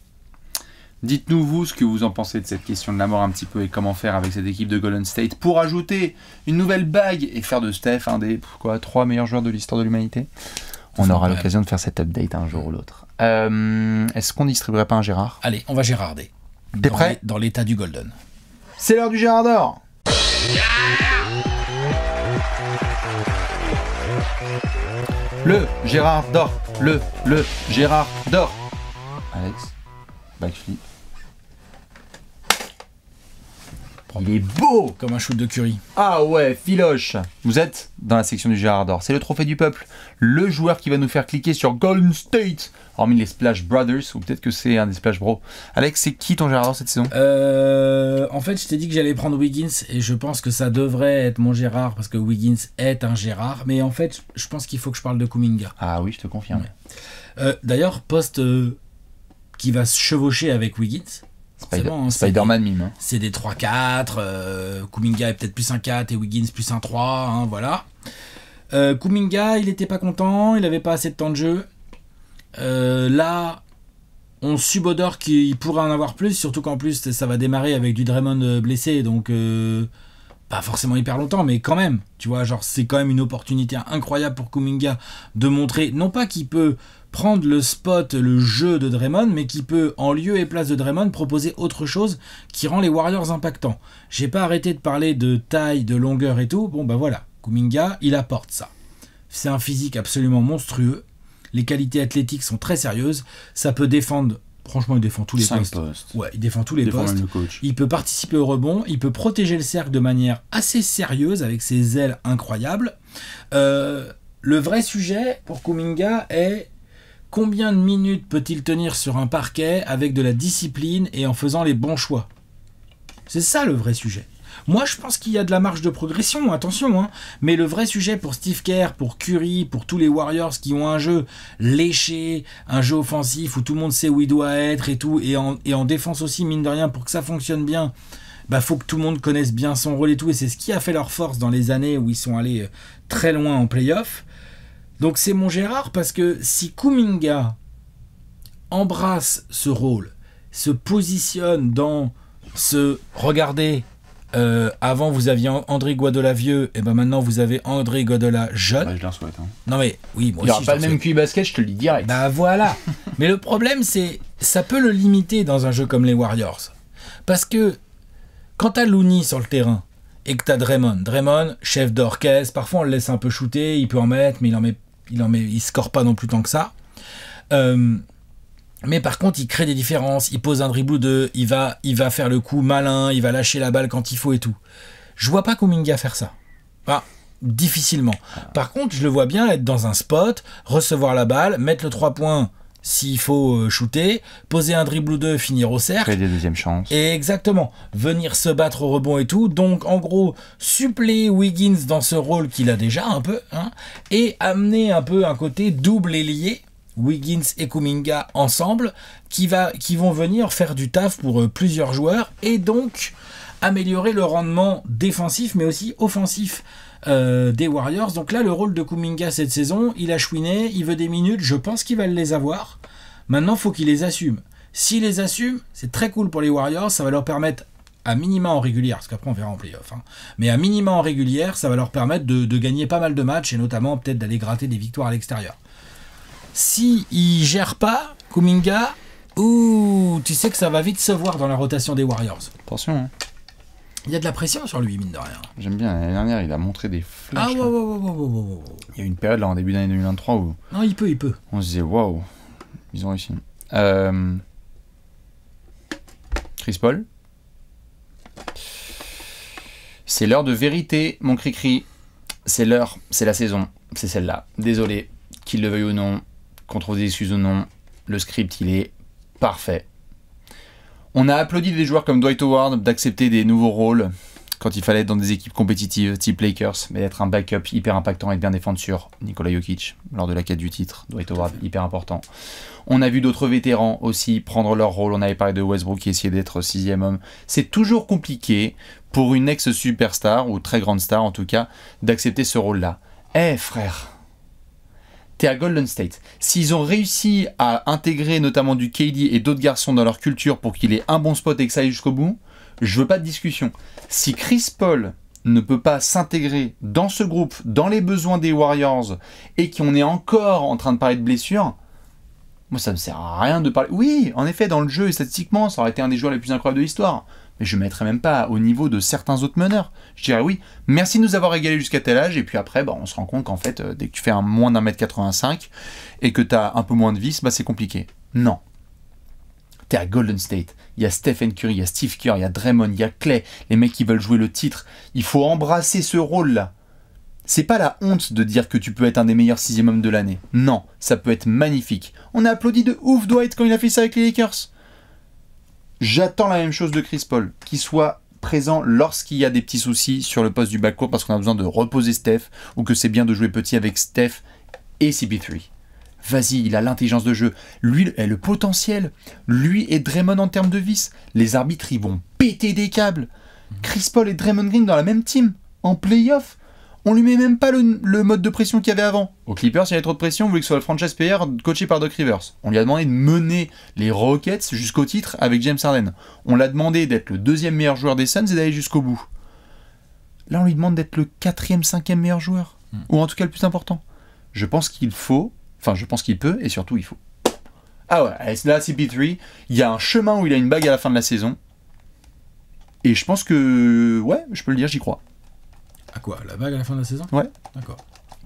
Dites-nous, vous, ce que vous en pensez de cette question de la mort un petit peu et comment faire avec cette équipe de Golden State pour ajouter une nouvelle bague et faire de Steph un des 3 meilleurs joueurs de l'histoire de l'humanité. On aura l'occasion de faire cet update un jour ou l'autre. Est-ce qu'on distribuerait pas un Gérard ? Allez, on va Gérarder. T'es prêt ? Dans l'état du Golden. C'est l'heure du Gérard d'or. Le Gérard d'or. Le Gérard d'or. Alex, backflip. Il est beau comme un shoot de Curry. Ah ouais, filoche. Vous êtes dans la section du Gérard d'or. C'est le trophée du peuple. Le joueur qui va nous faire cliquer sur Golden State. Hormis les Splash Brothers, ou peut-être que c'est un des Splash Bros. Alex, c'est qui ton Gérard d'or cette saison ? En fait, je t'ai dit que j'allais prendre Wiggins et je pense que ça devrait être mon Gérard parce que Wiggins est un Gérard. Mais en fait, je pense qu'il faut que je parle de Kuminga. Ah oui, je te confirme. Ouais. D'ailleurs, poste qui va se chevaucher avec Wiggins. Spider-Man mime. Hein. C'est des 3-4. Kuminga est peut-être plus un 4 et Wiggins plus un 3. Hein, voilà. Kuminga, il n'était pas content. Il n'avait pas assez de temps de jeu. Là, on subodore qu'il pourrait en avoir plus. Surtout qu'en plus, ça va démarrer avec du Draymond blessé. Donc, pas forcément hyper longtemps, mais quand même. Tu vois, genre, c'est quand même une opportunité incroyable pour Kuminga de montrer, non pas qu'il peut prendre le spot, le jeu de Draymond, mais qui peut, en lieu et place de Draymond, proposer autre chose qui rend les Warriors impactants. J'ai pas arrêté de parler de taille, de longueur et tout. Bon, bah voilà, Kuminga, il apporte ça. C'est un physique absolument monstrueux. Les qualités athlétiques sont très sérieuses. Ça peut défendre, franchement, il défend tous les postes. Ouais, il défend tous les postes. Il peut participer au rebond. Il peut protéger le cercle de manière assez sérieuse avec ses ailes incroyables. Le vrai sujet pour Kuminga est combien de minutes peut-il tenir sur un parquet avec de la discipline et en faisant les bons choix ? C'est ça le vrai sujet. Moi, je pense qu'il y a de la marge de progression, attention, hein. Mais le vrai sujet pour Steve Kerr, pour Curry, pour tous les Warriors qui ont un jeu léché, un jeu offensif où tout le monde sait où il doit être et tout, et en défense aussi, mine de rien, pour que ça fonctionne bien, bah faut que tout le monde connaisse bien son rôle et tout, et c'est ce qui a fait leur force dans les années où ils sont allés très loin en play-off. Donc c'est mon Gérard parce que si Kuminga embrasse ce rôle, se positionne dans ce « regardez », avant vous aviez André Iguodala vieux, et ben maintenant vous avez André Iguodala jeune. Bah, je leur souhaite. Hein. Non mais oui, moi il n'y aussi. aura pas le même QI basket, je te le dis direct. Bah voilà. Mais le problème c'est, ça peut le limiter dans un jeu comme les Warriors, parce que quand t'as Looney sur le terrain et que t'as Draymond, chef d'orchestre, parfois on le laisse un peu shooter, il peut en mettre, mais il score pas non plus tant que ça. Mais par contre, il crée des différences, il pose un dribble ou deux, il va faire le coup malin, il va lâcher la balle quand il faut et tout. Je vois pas Kuminga faire ça. Enfin, difficilement. Par contre, je le vois bien être dans un spot, recevoir la balle, mettre le 3 points s'il faut shooter, poser un dribble ou deux, finir au cercle. Créer des deuxièmes chances. Et exactement. Venir se battre au rebond et tout. Donc, en gros, suppléer Wiggins dans ce rôle qu'il a déjà un peu, hein, et amener un peu un côté double ailier, Wiggins et Kuminga ensemble, qui vont venir faire du taf pour plusieurs joueurs et donc améliorer le rendement défensif mais aussi offensif des Warriors. Donc là, le rôle de Kuminga cette saison, il a chouiné, il veut des minutes, je pense qu'il va les avoir. Maintenant, il faut qu'il les assume. S'il les assume, c'est très cool pour les Warriors, ça va leur permettre à minima en régulière, parce qu'après on verra en play-off, hein, mais à minima en régulière, ça va leur permettre de gagner pas mal de matchs et notamment peut-être d'aller gratter des victoires à l'extérieur. Si il gère pas, Kuminga, tu sais que ça va vite se voir dans la rotation des Warriors. Attention. Hein. Il y a de la pression sur lui, mine de rien. J'aime bien, l'année dernière, il a montré des flashs. Ah ouais. Il y a eu une période là en début d'année 2023 où... Non, il peut. On se disait, waouh, ils ont réussi. Chris Paul. C'est l'heure de vérité, mon cri-cri. C'est l'heure, c'est la saison, c'est celle-là. Désolé, qu'il le veuille ou non, qu'on trouve des excuses ou non, le script, il est parfait. On a applaudi des joueurs comme Dwight Howard d'accepter des nouveaux rôles. quand il fallait être dans des équipes compétitives type Lakers, mais être un backup hyper impactant et de bien défendre sur Nikola Jokic lors de la quête du titre, Dwight Howard, hyper important. On a vu d'autres vétérans aussi prendre leur rôle, on avait parlé de Westbrook qui essayait d'être 6e homme. C'est toujours compliqué pour une ex-superstar, ou très grande star en tout cas, d'accepter ce rôle-là. Frère, t'es à Golden State. S'ils ont réussi à intégrer notamment du KD et d'autres garçons dans leur culture pour qu'il ait un bon spot et que ça aille jusqu'au bout, je veux pas de discussion. Si Chris Paul ne peut pas s'intégrer dans ce groupe, dans les besoins des Warriors, et qu'on est encore en train de parler de blessures, moi ça me sert à rien de parler. Oui, en effet, dans le jeu et statistiquement, ça aurait été un des joueurs les plus incroyables de l'histoire. Mais je ne mettrais même pas au niveau de certains autres meneurs. Je dirais oui, merci de nous avoir régalé jusqu'à tel âge, et puis après, on se rend compte qu'en fait, dès que tu fais moins d'1m85 et que tu as un peu moins de vis, c'est compliqué. Non. T'es à Golden State, il y a Stephen Curry, il y a Steve Kerr, il y a Draymond, il y a Clay, les mecs qui veulent jouer le titre. Il faut embrasser ce rôle-là. C'est pas la honte de dire que tu peux être un des meilleurs 6e hommes de l'année. Non, ça peut être magnifique. On a applaudi de ouf Dwight quand il a fait ça avec les Lakers. J'attends la même chose de Chris Paul, qu'il soit présent lorsqu'il y a des petits soucis sur le poste du backcourt parce qu'on a besoin de reposer Steph, ou que c'est bien de jouer petit avec Steph et CP3. Vas-y, il a l'intelligence de jeu. Lui a le potentiel. Lui et Draymond en termes de vis. Les arbitres, ils vont péter des câbles. Chris Paul et Draymond Green dans la même team, en play-off. On lui met même pas le mode de pression qu'il y avait avant. Aux Clippers, il y avait trop de pression, on voulait que ce soit le franchise player coaché par Doc Rivers. On lui a demandé de mener les Rockets jusqu'au titre avec James Harden. On l'a demandé d'être le 2e meilleur joueur des Suns et d'aller jusqu'au bout. Là, on lui demande d'être le 4e, 5e meilleur joueur. Ou en tout cas le plus important. Je pense qu'il faut... Enfin, je pense qu'il peut, et surtout, il faut. Ah ouais, là, CP3, il y a un chemin où il a une bague à la fin de la saison. Et je pense que... Ouais, je peux le dire, j'y crois. À quoi? La bague à la fin de la saison? Ouais. D'accord.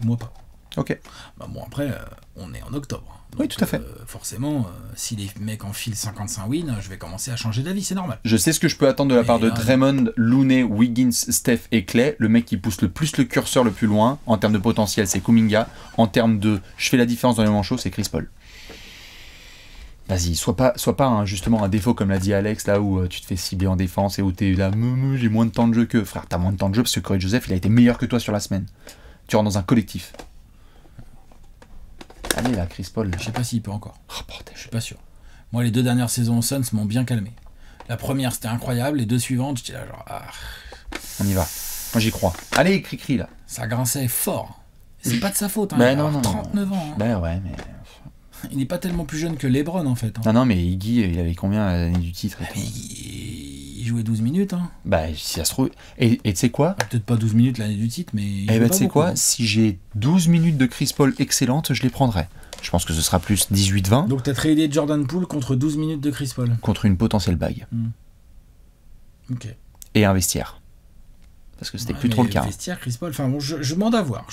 Moi pas. Ok. Bon, après, on est en octobre. Donc, oui, tout à fait. Forcément, si les mecs enfilent 55 wins, je vais commencer à changer d'avis, c'est normal. Je sais ce que je peux attendre de la part de Draymond, Looney, Wiggins, Steph et Clay. Le mec qui pousse le plus le curseur le plus loin, en termes de potentiel, c'est Kuminga. En termes de je fais la différence dans les manchots, c'est Chris Paul. Vas-y, sois pas justement un défaut comme l'a dit Alex, là où tu te fais cibler en défense et où t'es là, j'ai moins de temps de jeu que... Frère, t'as moins de temps de jeu parce que Corey Joseph, il a été meilleur que toi sur la semaine. Tu rentres dans un collectif. Allez là, Chris Paul. Je sais pas s'il peut encore. Oh, bordel. Je suis pas sûr. Moi, les 2 dernières saisons aux Suns m'ont bien calmé. La première, c'était incroyable. Les 2 suivantes, j'étais là genre... On y va. Moi, j'y crois. Allez, cri-cri, là. Ça grinçait fort. C'est pas de sa faute. Ben non, 39 ans. Ben ouais, mais... Il n'est pas tellement plus jeune que LeBron, en fait. Non, mais Iggy, il avait combien à l'année du titre mais il jouait 12 minutes. Bah, si ça se trouve... Et tu sais quoi? Peut-être pas 12 minutes l'année du titre, mais... tu sais quoi? Si j'ai 12 minutes de Chris Paul excellentes, je les prendrai. Je pense que ce sera plus 18-20. Donc t'as tradé Jordan Poole contre 12 minutes de Chris Paul. Contre une potentielle bague. Ok. Et un vestiaire. Parce que c'était plus trop le cas. Vestiaire, Chris Paul, enfin bon, je demande à voir.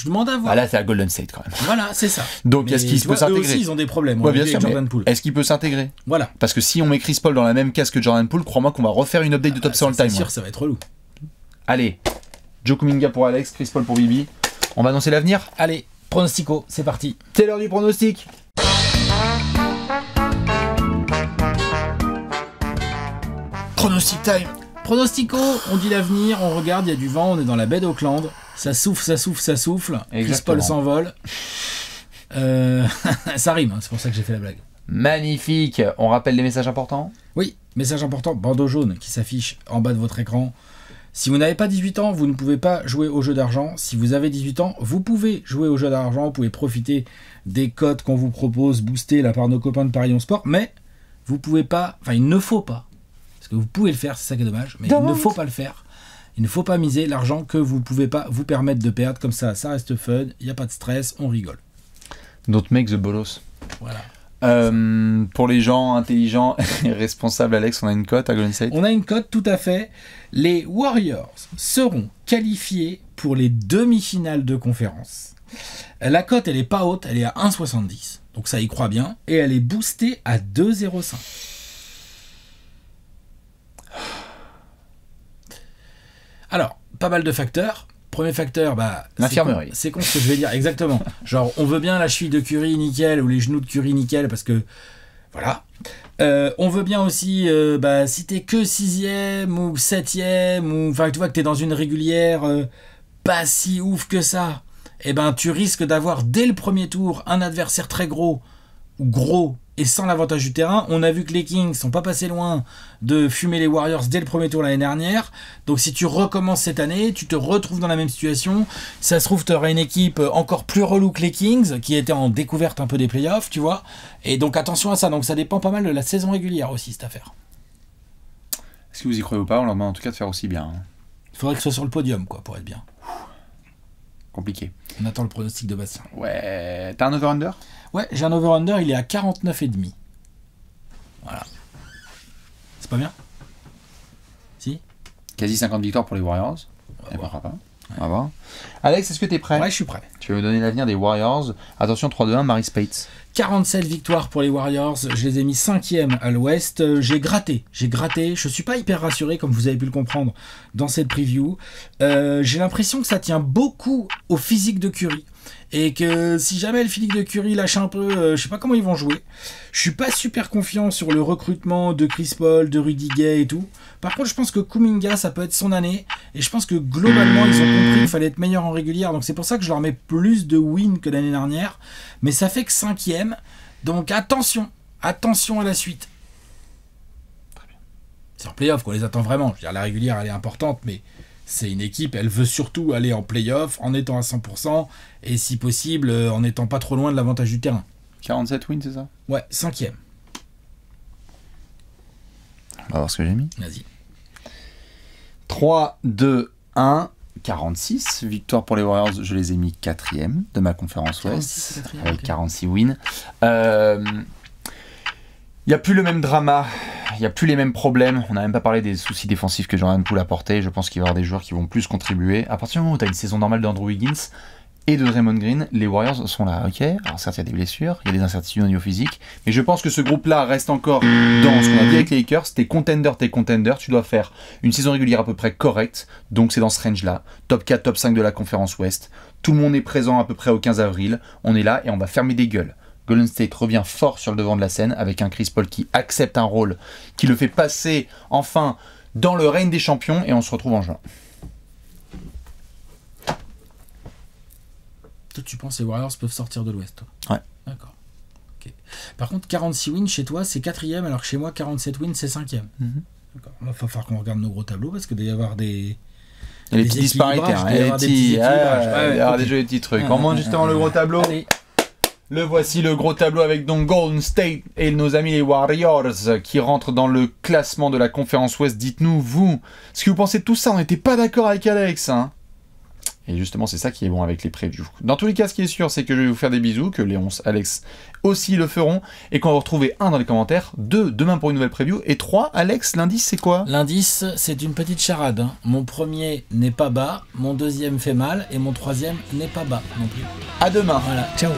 Ah là, c'est à Golden State quand même. Voilà, c'est ça. Donc est-ce qu'il peut s'intégrer? Eux aussi, ils ont des problèmes. Ouais, bien sûr, Jordan Poole. Est-ce qu'il peut s'intégrer? Voilà. Parce que si on met Chris Paul dans la même case que Jordan Poole, crois-moi qu'on va refaire une update de Top 100 All-Time. C'est sûr, ça va être relou. Allez, Joe Kuminga pour Alex, Chris Paul pour Bibi. On va annoncer l'avenir? Allez, pronostico, c'est parti. C'est l'heure du pronostic. Pronostic time. Pronostico, on dit l'avenir, on regarde, il y a du vent, on est dans la baie d'Auckland. Ça souffle, ça souffle, ça souffle. Chris Paul s'envole. Ça rime, c'est pour ça que j'ai fait la blague. Magnifique. On rappelle les messages importants? Oui, message important, bandeau jaune qui s'affiche en bas de votre écran. Si vous n'avez pas 18 ans, vous ne pouvez pas jouer aux jeux d'argent. Si vous avez 18 ans, vous pouvez jouer aux jeux d'argent. Vous pouvez profiter des codes qu'on vous propose, boostés là par nos copains de Paris On Sport. Mais vous pouvez pas, enfin il ne faut pas, parce que vous pouvez le faire, c'est ça qui est dommage, mais il ne faut pas le faire. Il ne faut pas miser l'argent que vous ne pouvez pas vous permettre de perdre. Comme ça reste fun, il n'y a pas de stress, on rigole. Don't make the bolos. Voilà. Pour les gens intelligents et responsables, Alex, on a une cote à Golden State? On a une cote, tout à fait. Les Warriors seront qualifiés pour les demi-finales de conférence. La cote, elle est pas haute, elle est à 1,70. Donc ça y croit bien. Et elle est boostée à 2,05. Alors, pas mal de facteurs. Premier facteur, l'infirmerie. C'est con ce que je vais dire, exactement. Genre, on veut bien la cheville de Curry nickel ou les genoux de Curry nickel parce que, voilà. On veut bien aussi, si t'es que 6ème ou 7ème, ou enfin tu vois que t'es dans une régulière pas si ouf que ça, et ben tu risques d'avoir dès le premier tour un adversaire très gros et sans l'avantage du terrain. On a vu que les Kings sont pas passés loin de fumer les Warriors dès le premier tour l'année dernière. Donc si tu recommences cette année, tu te retrouves dans la même situation. Ça se trouve, tu auras une équipe encore plus relou que les Kings, qui était en découverte un peu des playoffs, tu vois. Et donc attention à ça. Donc ça dépend pas mal de la saison régulière aussi, cette affaire. Est-ce que vous y croyez ou pas? On leur demande en tout cas de faire aussi bien. Il faudrait que ce soit sur le podium, quoi, pour être bien. Compliqué. On attend le pronostic de Bastien. Ouais. T'as un over-under? Ouais, j'ai un over-under, il est à 49,5. Voilà. C'est pas bien? Si? Quasi 50 victoires pour les Warriors. On va voir. On va voir. Alex, est-ce que t'es prêt? Ouais, je suis prêt. Tu vas me donner l'avenir des Warriors. Attention, 3-2-1, Marie Spates. 47 victoires pour les Warriors, je les ai mis 5e à l'ouest. J'ai gratté, je suis pas hyper rassuré comme vous avez pu le comprendre dans cette preview. J'ai l'impression que ça tient beaucoup au physique de Curry. Et que si jamais le physique de Curry lâche un peu, je sais pas comment ils vont jouer. Je suis pas super confiant sur le recrutement de Chris Paul, de Rudy Gay et tout. Par contre, je pense que Kuminga, ça peut être son année. Et je pense que globalement, ils ont compris qu'il fallait être meilleur en régulière. Donc c'est pour ça que je leur mets plus de wins que l'année dernière. Mais ça fait que 5e. Donc attention à la suite. Très bien. C'est en playoff qu'on les attend vraiment. Je veux dire, la régulière, elle est importante, mais c'est une équipe, elle veut surtout aller en playoff en étant à 100% et si possible en n'étant pas trop loin de l'avantage du terrain. 47 wins, c'est ça? Ouais, 5e. On va voir ce que j'ai mis. Vas-y. 3, 2, 1, 46. Victoire pour les Warriors, je les ai mis 4e de ma conférence Ouest, avec 46 wins. Il n'y a plus le même drama, il n'y a plus les mêmes problèmes. On n'a même pas parlé des soucis défensifs que Jordan Poole a apporté. Je pense qu'il va y avoir des joueurs qui vont plus contribuer. À partir du moment où tu as une saison normale d'Andrew Wiggins et de Draymond Green, les Warriors sont là, ok. Alors certes, il y a des blessures, il y a des incertitudes au niveau physique, mais je pense que ce groupe-là reste encore dans ce qu'on a dit avec les Lakers. T'es contender, tu dois faire une saison régulière à peu près correcte. Donc c'est dans ce range-là. Top 4, top 5 de la conférence Ouest. Tout le monde est présent à peu près au 15 avril. On est là et on va fermer des gueules. Golden State revient fort sur le devant de la scène avec un Chris Paul qui accepte un rôle, qui le fait passer enfin dans le règne des champions et on se retrouve en juin. Toi, tu penses que les Warriors peuvent sortir de l'Ouest, toi? Ouais. D'accord. Okay. Par contre, 46 wins chez toi, c'est 4e, alors que chez moi, 47 wins, c'est 5e. D'accord. Il va falloir qu'on regarde nos gros tableaux parce qu'il doit y avoir des... Il y a des petites disparités. Il y a des jolis petits trucs. On monte justement le gros tableau. Allez. Le voici, le gros tableau avec donc Golden State et nos amis les Warriors qui rentrent dans le classement de la conférence Ouest. Dites-nous, vous, ce que vous pensez de tout ça. On n'était pas d'accord avec Alex, hein. Et justement, c'est ça qui est bon avec les previews. Dans tous les cas, ce qui est sûr, c'est que je vais vous faire des bisous, que Léon, Alex aussi le feront, et qu'on va vous retrouver 1 dans les commentaires, 2 demain pour une nouvelle preview, et 3, Alex, l'indice c'est quoi? L'indice, c'est une petite charade. Hein. Mon premier n'est pas bas, mon deuxième fait mal, et mon troisième n'est pas bas non plus. À demain. Voilà, ciao.